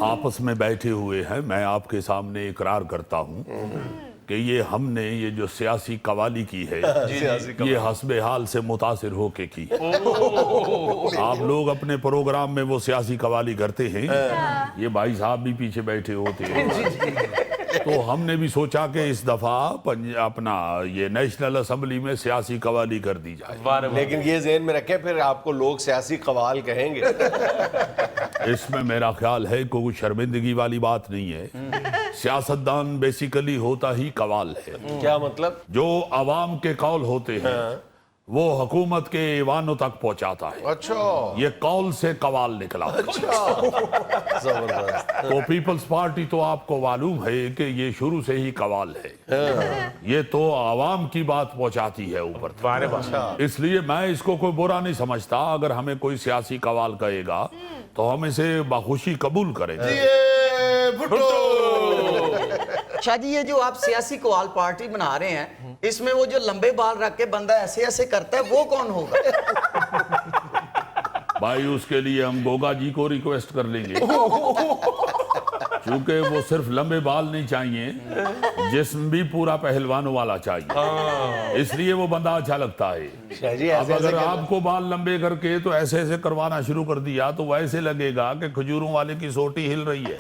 आपस में बैठे हुए हैं, मैं आपके सामने इकरार करता हूं कि ये हमने ये जो सियासी कवाली की है ये हस्बे हाल से मुतासिर होके की है। आप लोग अपने प्रोग्राम में वो सियासी कवाली करते हैं, ये भाई साहब भी पीछे बैठे होते हैं, तो हमने भी सोचा कि इस दफा अपना ये नेशनल असेंबली में सियासी कवाली कर दी जाए। लेकिन ये ज़हन में रखें फिर आपको लोग सियासी कवाल कहेंगे। इसमें मेरा ख्याल है कोई शर्मिंदगी वाली बात नहीं है। सियासतदान बेसिकली होता ही कवाल है। क्या मतलब? जो अवाम के कौल होते हैं वो हुकूमत के ईवानों तक पहुंचाता है। अच्छा ये कौल से कवाल निकला। जबरदस्त। तो पीपल्स पार्टी तो आपको मालूम है कि ये शुरू से ही कवाल है। ये तो आवाम की बात पहुंचाती है ऊपर तक। इसलिए मैं इसको कोई बुरा नहीं समझता। अगर हमें कोई सियासी कवाल कहेगा तो हम इसे बखुशी कबूल करेंगे। ये भुट्टो शाह जी, ये जो आप सियासी कवाल पार्टी बना रहे हैं, इसमें वो जो लंबे बाल रख के बंदा ऐसे ऐसे करता है, वो कौन होगा? भाई उसके लिए हम गोगा जी को रिक्वेस्ट कर लेंगे, क्योंकि वो सिर्फ लंबे बाल नहीं चाहिए, जिस्म भी पूरा पहलवानों वाला चाहिए, इसलिए वो बंदा अच्छा लगता है। शाहजी अब अगर आपको बाल लंबे करके तो ऐसे ऐसे करवाना शुरू कर दिया तो वैसे लगेगा कि खजूरों वाले की सोटी हिल रही है।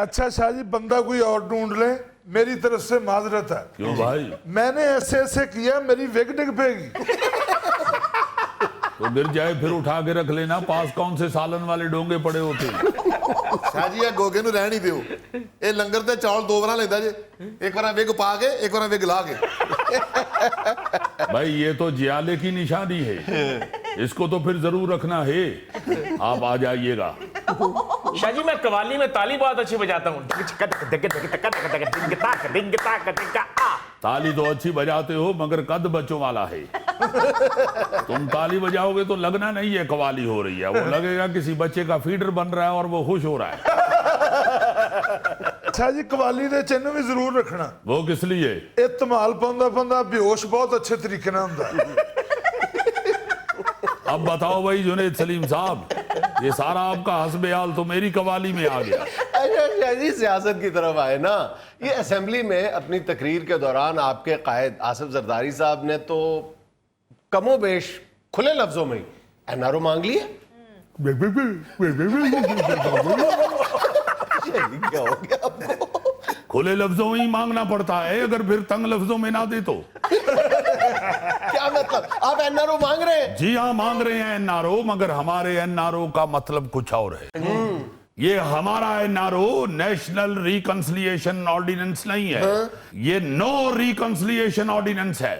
अच्छा शाह जी, बंदा कोई और ढूंढ ले, मेरी तरफ से माजरत है। क्यों भाई? मैंने ऐसे ऐसे किया, मेरी विग डिग पेगी। तो गिर जाए फिर उठा के रख लेना, पास कौन से सालन वाले डोंगे पड़े होते हैं। शाह जी, ये गोगे ਨੂੰ ਰਹਿਣ ਹੀ ਦਿਓ। ਇਹ ਲੰਗਰ ਤੇ ਚੌਲ ਦੋ ਵਾਰਾਂ ਲੈਂਦਾ ਜੇ, ਇੱਕ ਵਾਰਾਂ ਵਿਗ ਪਾ ਕੇ, ਇੱਕ ਵਾਰਾਂ ਵਿਗ ਲਾ के। भाई ये तो जियाले की निशानी है, इसको तो फिर जरूर रखना है। आप आ जाइएगा। शाह जी, मैं कवाली में ताली बहुत अच्छी बजाता हूँ। ताली तो अच्छी बजाते हो, मगर कद बच्चों वाला है। तुम ताली बजाओगे तो लगना नहीं है कवाली हो रही है, वो लगेगा किसी बच्चे का फीडर बन रहा है और वो खुश हो रहा है। अच्छा जी, कवाली दे चिन्ह भी जरूर रखना। वो किस लिए? ਇਹ ਧਮਾਲ ਪਾਉਂਦਾ ਬੰਦਾ ਬੇਹੋਸ਼ ਬਹੁਤ ਅੱਛੇ ਤਰੀਕੇ ਨਾਲ ਹੁੰਦਾ। अब बताओ भाई जुनैद सलीम साहब, ये सारा आपका हस्बयाल तो मेरी कवाली में आ गया। अच्छा शाह जी, सियासत की तरफ आए ना, ये असेंबली में अपनी तकरीर के दौरान आपके कायद आसिफ जरदारी साहब ने तो कमोबेश खुले लफ्जों में एनआरओ मांग लिए। क्या हो गया आपको? खुले लफ्जों में ही मांगना पड़ता है, अगर फिर तंग लफ्जों में ना दे तो। क्या मतलब? आप एनआरओ मांग रहे हैं? जी हाँ, मांग रहे हैं एनआरओ, मगर हमारे एनआरओ का मतलब कुछ और है। ये हमारा एनआरओ नेशनल रिकंसिलिएशन ऑर्डिनेंस नहीं है, ये नो रिकंसिलिएशन ऑर्डिनेंस है।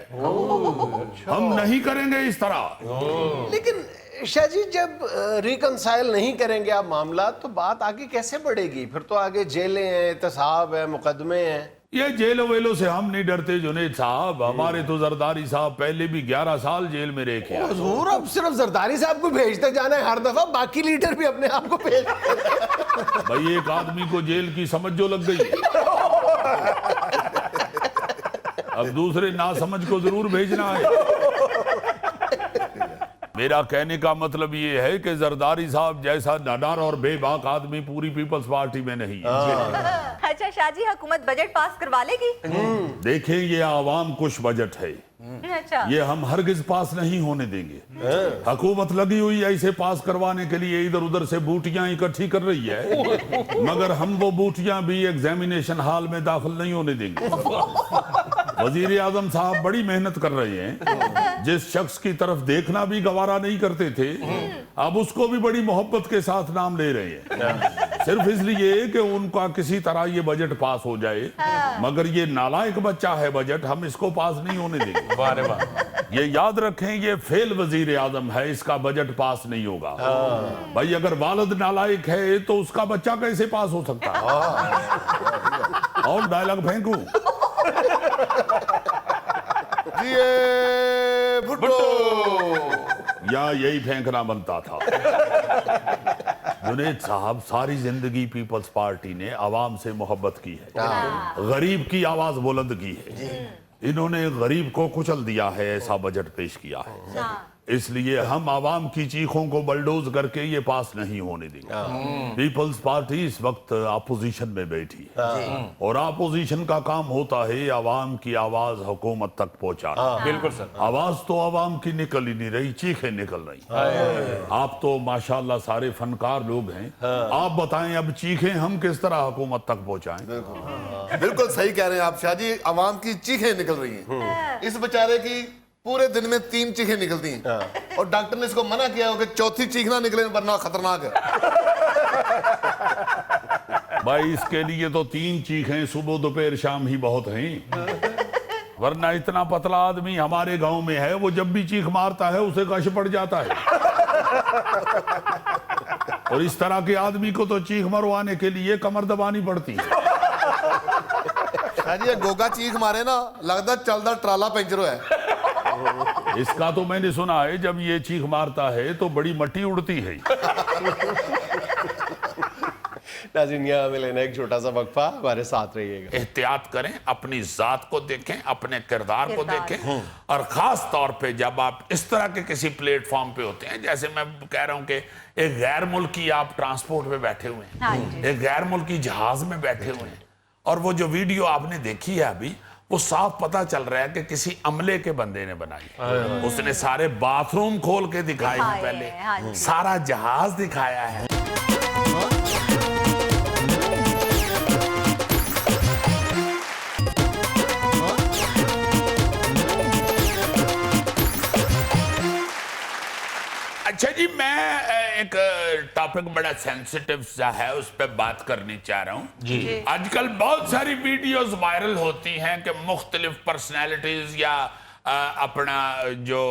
हम नहीं करेंगे इस तरह। लेकिन शाह जी, जब रिकंसाइल नहीं करेंगे आप मामला, तो बात आगे कैसे बढ़ेगी? फिर तो आगे जेलें हैं, एहतसाब है, मुकदमे हैं। ये जेलों वेलों से हम नहीं डरते जुनैद साहब। हमारे तो जरदारी साहब पहले भी 11 साल जेल में रहे हैं। हुजूर, अब सिर्फ जरदारी साहब को भेजते जाना है हर दफा, बाकी लीडर भी अपने आप को भेज। भाई एक आदमी को जेल की समझ जो लग गई है, अब दूसरे ना समझ को जरूर भेजना है। मेरा कहने का मतलब ये है कि जरदारी साहब जैसा नादार और बेबाक आदमी पूरी पीपल्स पार्टी में नहीं है। अच्छा शाह जी, हुकूमत बजट पास करवा लेगी? देखें, ये आवाम कुछ बजट है, अच्छा, ये हम हरगिज पास नहीं होने देंगे। हुकूमत लगी हुई है इसे पास करवाने के लिए, इधर उधर से बूटियां इकट्ठी कर रही है, मगर हम वो बूटियां भी एग्जामिनेशन हॉल में दाखिल नहीं होने देंगे। वजीर आजम साहब बड़ी मेहनत कर रहे हैं, जिस शख्स की तरफ देखना भी गवारा नहीं करते थे, अब उसको भी बड़ी मोहब्बत के साथ नाम ले रहे हैं, सिर्फ इसलिए कि उनका किसी तरह ये बजट पास हो जाए। मगर ये नालायक बच्चा है बजट, हम इसको पास नहीं होने देंगे। वाह वाह। ये याद रखें, ये फेल वजीर आजम है, इसका बजट पास नहीं होगा। भाई अगर वालिद नालायक है तो उसका बच्चा कैसे पास हो सकता है? और डायलॉग फेंकूं? ये भुट्टो या यही फेंकना बनता था? जुनैद साहब, सारी जिंदगी पीपल्स पार्टी ने आवाम से मोहब्बत की है, गरीब की आवाज बुलंद की है। इन्होंने गरीब को कुचल दिया है, ऐसा बजट पेश किया है। इसलिए हम आवाम की चीखों को बलडोज करके ये पास नहीं होने देंगे। पीपल्स पार्टी इस वक्त अपोजिशन में बैठी है, और अपोजिशन का काम होता है आवाम की आवाज हुकूमत तक पहुंचाना। बिल्कुल सर। आवाज तो आवाम की निकल ही नहीं रही, चीखें निकल रही। आप तो माशाल्लाह सारे फनकार लोग हैं, आप बताएं अब चीखें हम किस तरह हुकूमत तक पहुंचाएं? बिल्कुल सही कह रहे हैं आप शाह जी, आवाम की चीखें निकल रही हैं। इस बेचारे की पूरे दिन में 3 चीखें निकलती हैं, और डॉक्टर ने इसको मना किया हो कि चौथी चीख ना निकले वरना खतरनाक है। भाई इसके लिए तो 3 चीखें सुबह दोपहर शाम ही बहुत हैं। वरना इतना पतला आदमी हमारे गांव में है, वो जब भी चीख मारता है उसे कश पड़ जाता है। और इस तरह के आदमी को तो चीख मरवाने के लिए कमर दबानी पड़ती है। ये गोगा चीख मारे ना, लगता चलता ट्राला पंचर है। इसका तो मैंने सुना है जब ये चीख मारता है तो बड़ी मट्टी उड़ती है। नाज़रीन, यहाँ हमें लेना एक छोटा सा वक्फा, हमारे साथ रहिएगा। एहतियात करें, अपनी जात को देखें, अपने किरदार को देखें, और खास तौर पे जब आप इस तरह के किसी प्लेटफॉर्म पे होते हैं, जैसे मैं कह रहा हूं कि एक गैर मुल्की आप ट्रांसपोर्ट पे बैठे हुए हैं, एक गैर मुल्की जहाज में बैठे हुए हैं, और वो जो वीडियो आपने देखी है अभी, वो साफ पता चल रहा है कि किसी अमले के बंदे ने बनाई। उसने सारे बाथरूम खोल के दिखाए हैं, पहले सारा जहाज दिखाया है। अच्छा जी, मैं एक टॉपिक बड़ा सेंसिटिव सा है, उस पर बात करनी चाह रहा हूँ जी। आजकल बहुत सारी वीडियोस वायरल होती हैं कि मुख्तलिफ पर्सनैलिटीज या अपना जो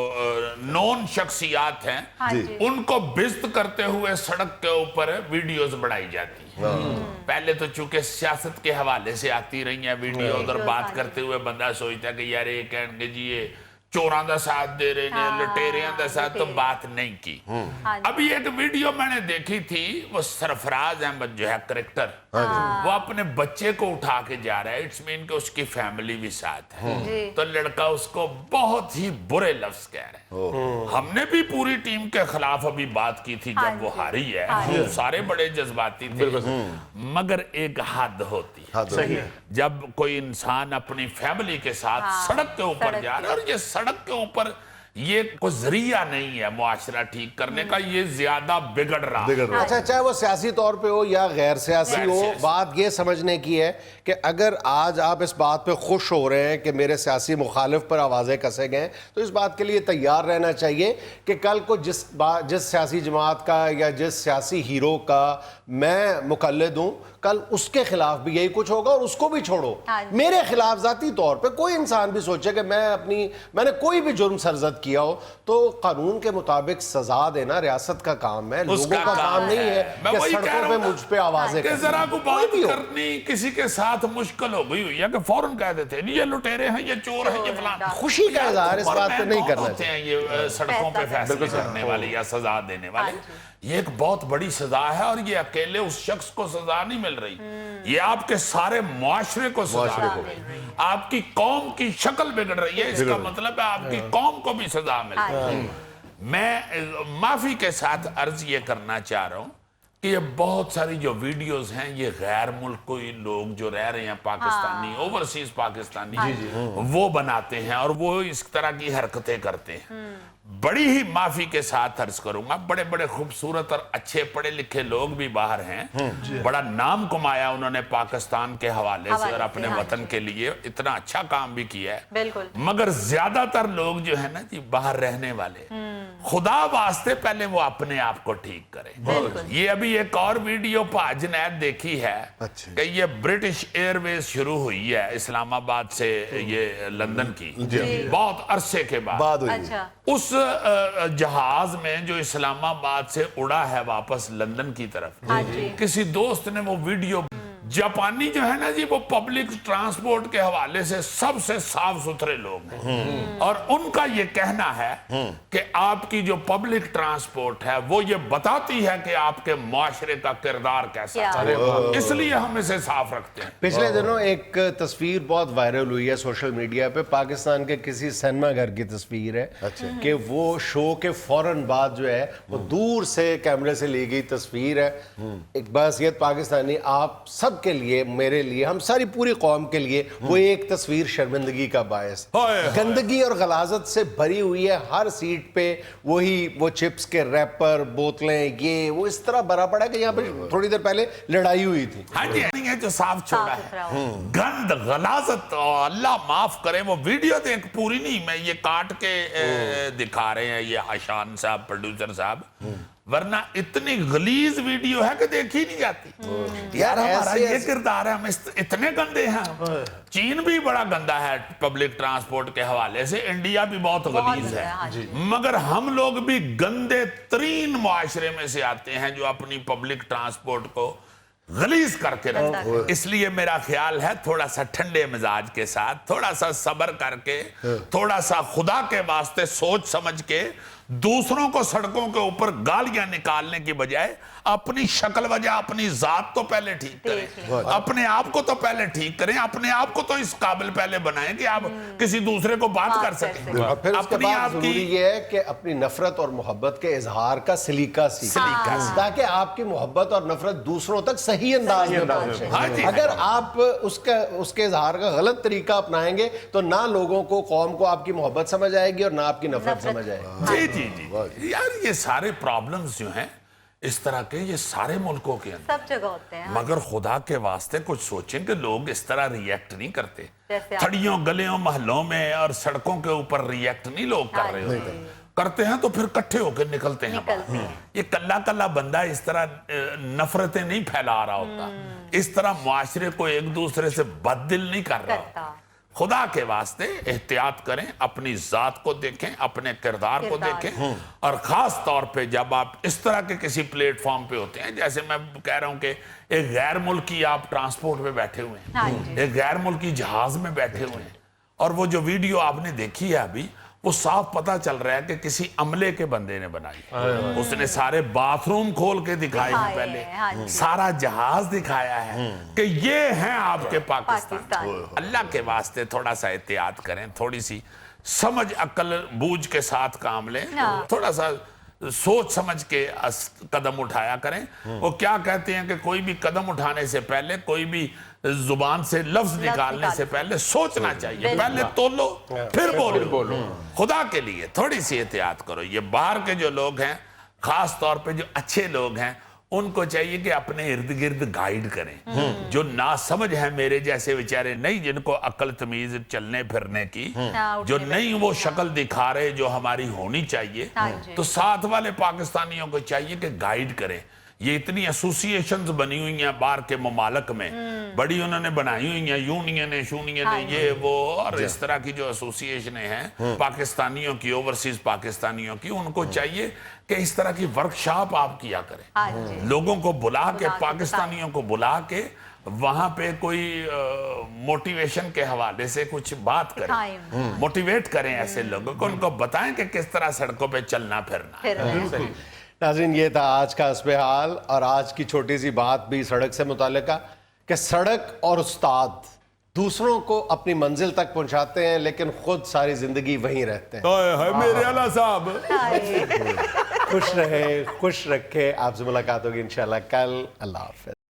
नॉन शख्सियात हैं उनको बिस्त करते हुए सड़क के ऊपर वीडियोस बनाई जाती हैं। पहले तो चूंकि सियासत के हवाले से आती रही हैं वीडियो, उधर बात करते हुए बंदा सोचता कि यार ये कहेंगे जी ये चोरां दा साथ दे रहे ने, लुटेरियां दा साथ, तो बात नहीं की। अभी एक वीडियो मैंने देखी थी, वो सरफराज अहमद जो है करेक्टर, वो अपने बच्चे को उठा के जा रहा है, इट्स मीन कि उसकी फैमिली भी साथ है, तो लड़का उसको बहुत ही बुरे लफ्ज कह रहा है। हमने भी पूरी टीम के खिलाफ अभी बात की थी जब वो हारी है, हम सारे बड़े जज्बाती थे, मगर एक हद होती है जब कोई इंसान अपनी फैमिली के साथ सड़क के ऊपर जा रहा है, और ये सड़क के ऊपर ये कोई जरिया नहीं है मुआशरा ठीक करने का, ये ज्यादा बिगड़ रहा है। अच्छा, चाहे वो सियासी तौर पे हो या गैर सियासी हो, बात ये समझने की है कि अगर आज आप इस बात पे खुश हो रहे हैं कि मेरे सियासी मुखालिफ पर आवाज़ें कसे गए, तो इस बात के लिए तैयार रहना चाहिए कि कल को जिस सियासी जमात का या जिस सियासी हीरो का मैं मुकल्लिद हूँ, कल उसके खिलाफ भी यही कुछ होगा, और उसको भी छोड़ो, मेरे खिलाफ जाती तौर पे कोई इंसान भी सोचे कि मैंने कोई भी जुर्म सरजद किया हो, तो कानून के मुताबिक सजा देना रियासत का काम है, लोगों का काम नहीं है कि सड़कों पे मुझ पे आवाजें कि जरा को बात करनी किसी के साथ मुश्किल हो गई हुई है कि फौरन कह देते हैं ये लुटेरे हैं, ये चोर हैं, ये फलान। खुशी का इजहार इस बात पे नहीं करना चाहिए। ये सड़कों पे फैसले करने वाले या सजा देने वाले, ये एक बहुत बड़ी सजा है, और ये अकेले उस शख्स को सजा नहीं मिल रही, ये आपके सारे मुआशरे को सजा मिल रही, आपकी कौम की शक्ल बिगड़ रही है, इसका मतलब है आपकी कौम को भी सजा मिल रही है। मैं माफी के साथ अर्ज ये करना चाह रहा हूं कि ये बहुत सारी जो वीडियोस हैं, ये गैर मुल्की लोग जो रह रहे हैं, पाकिस्तानी, ओवरसीज पाकिस्तानी, वो बनाते हैं और वो इस तरह की हरकतें करते हैं। बड़ी ही माफी के साथ अर्ज करूंगा, बड़े बड़े खूबसूरत और अच्छे पढ़े लिखे लोग भी बाहर हैं, बड़ा नाम कमाया उन्होंने पाकिस्तान के हवाले से और अपने वतन के लिए इतना अच्छा काम भी किया है, मगर ज्यादातर लोग जो है ना जी बाहर रहने वाले, खुदा वास्ते पहले वो अपने आप को ठीक करें। ये अभी एक और वीडियो पाज ने देखी है कि ये ब्रिटिश एयरवेज शुरू हुई है इस्लामाबाद से ये लंदन की, बहुत अरसे के बाद उस जहाज में जो इस्लामाबाद से उड़ा है वापस लंदन की तरफ, किसी दोस्त ने वो वीडियो, जापानी जो है ना जी वो पब्लिक ट्रांसपोर्ट के हवाले से सबसे साफ सुथरे लोग हैं, और उनका ये कहना है कि आपकी जो पब्लिक ट्रांसपोर्ट है वो ये बताती है कि आपके मुआशरे का किरदार कैसा है, इसलिए हम इसे साफ रखते हैं। पिछले दिनों एक तस्वीर बहुत वायरल हुई है सोशल मीडिया पे, पाकिस्तान के किसी सिनेमा घर की तस्वीर है कि वो शो के फौरन बाद जो है वो दूर से कैमरे से ली गई तस्वीर है। एक बहसियत पाकिस्तानी आप सब के लिए, मेरे लिए, हम सारी पूरी कौम के लिए वो एक तस्वीर शर्मिंदगी का बायस, गंदगी और गलाजत से भरी हुई है। हर सीट पे वो चिप्स के रैपर, बोतलें, ये वो इस तरह भरा पड़ा है कि यहाँ पे थोड़ी देर पहले लड़ाई हुई थी। हाँ जी, नहीं है जो साफ छोड़ा है, गंद गलाजत, अल्लाह माफ करे। वो वीडियो देख पूरी नहीं, मैं ये काट के दिखा रहे हैं ये आशान साहब, प्रोड्यूसर साहब, वरना इतनी गलीज वीडियो है कि देखी नहीं जाती। यार हमारा ये किरदार है, हम इतने गंदे हैं। चीन भी बड़ा गंदा है पब्लिक ट्रांसपोर्ट के हवाले से, इंडिया भी बहुत गलीज है, मगर हम लोग भी गंदे तरीन मुआशरे में से आते हैं जो अपनी पब्लिक ट्रांसपोर्ट को गलीज करके रखते। इसलिए मेरा ख्याल है थोड़ा सा ठंडे मिजाज के साथ, थोड़ा सा सब्र करके, थोड़ा सा खुदा के वास्ते सोच समझ के दूसरों को सड़कों के ऊपर गालियां निकालने की बजाय अपनी शक्ल वजह, अपनी जात तो पहले ठीक करें, अपने आप को तो पहले ठीक करें, अपने आप को तो इस काबिल पहले बनाएं कि आप किसी दूसरे को बात कर सकें। और फिर उसके बाद जरूरी ये है कि अपनी नफरत और मोहब्बत के इजहार का सलीका सीखें, ताकि आपकी मोहब्बत और नफरत दूसरों तक सही अंदाज में पहुंचे। अगर आप उसके इजहार का गलत तरीका अपनाएंगे तो ना लोगों को, कौम को आपकी मोहब्बत समझ आएगी और ना आपकी नफरत समझ आएगी। जी यार, ये सारे प्रॉब्लम्स जो हैं इस तरह के, ये सारे मुल्कों के अंदर सब जगह होते हैं। मगर खुदा के वास्ते कुछ सोचें कि लोग इस तरह रिएक्ट नहीं करते। थड़ियों गलियों मोहल्लों में और सड़कों के ऊपर रिएक्ट नहीं लोग कर रहे होते। करते हैं तो फिर इकट्ठे होकर निकलते हैं। ये कल्ला कल्ला बंदा इस तरह नफरतें नहीं फैला रहा होता, इस तरह मुआशरे को एक दूसरे से बददिल नहीं कर रहा होता। खुदा के वास्ते एहतियात करें, अपनी जात को देखें, अपने किरदार को देखें, और खास तौर पे जब आप इस तरह के किसी प्लेटफॉर्म पे होते हैं, जैसे मैं कह रहा हूं कि एक गैर मुल्की आप ट्रांसपोर्ट पे बैठे हुए हैं, एक गैर मुल्की जहाज में बैठे हुए हैं, और वो जो वीडियो आपने देखी है अभी, वो साफ पता चल रहा है कि किसी अमले के बंदे ने बनाई। उसने सारे बाथरूम खोल के दिखाए हैं, पहले सारा जहाज दिखाया है कि ये हैं आपके पाकिस्तान। अल्लाह के वास्ते थोड़ा सा एहतियात करें, थोड़ी सी समझ अक्ल बूझ के साथ काम लें, थोड़ा सा सोच समझ के कदम उठाया करें। वो क्या कहते हैं कि कोई भी कदम उठाने से पहले, कोई भी जुबान से लफ्ज निकालने से पहले सोचना चाहिए, पहले तोलो फिर बोलो। खुदा के लिए थोड़ी सी एहतियात करो। ये बाहर के जो लोग हैं, खास तौर पे जो अच्छे लोग हैं, उनको चाहिए कि अपने इर्द गिर्द गाइड करें। जो ना समझ है मेरे जैसे बेचारे नहीं, जिनको अक्ल तमीज चलने फिरने की जो नहीं वो शक्ल दिखा रहे जो हमारी होनी चाहिए, तो साथ वाले पाकिस्तानियों को चाहिए कि गाइड करें। ये इतनी एसोसिएशंस बनी हुई हैं बाहर के ममालक में, बड़ी उन्होंने बनाई हुई हैं, यूनियन शूनियन ये वो, और इस तरह की जो एसोसिएशनें हैं पाकिस्तानियों की, ओवरसीज पाकिस्तानियों की, उनको चाहिए कि इस तरह की वर्कशॉप आप किया करें, लोगों को बुला के, पाकिस्तानियों को बुला के वहां पे कोई मोटिवेशन के हवाले से कुछ बात करें, मोटिवेट करें ऐसे लोगों को, उनको बताएं कि किस तरह सड़कों पे चलना फिरना। नाज़रीन, ये था आज का हस्बे-हाल, और आज की छोटी सी बात भी सड़क से मुताल्लिका कि सड़क और उस्ताद दूसरों को अपनी मंजिल तक पहुंचाते हैं, लेकिन खुद सारी जिंदगी वहीं रहते हैं। मेरे आला साहब खुश रहे, खुश रखे। आपसे मुलाकात होगी इंशाल्लाह कल। अल्लाह हाफ़िज़।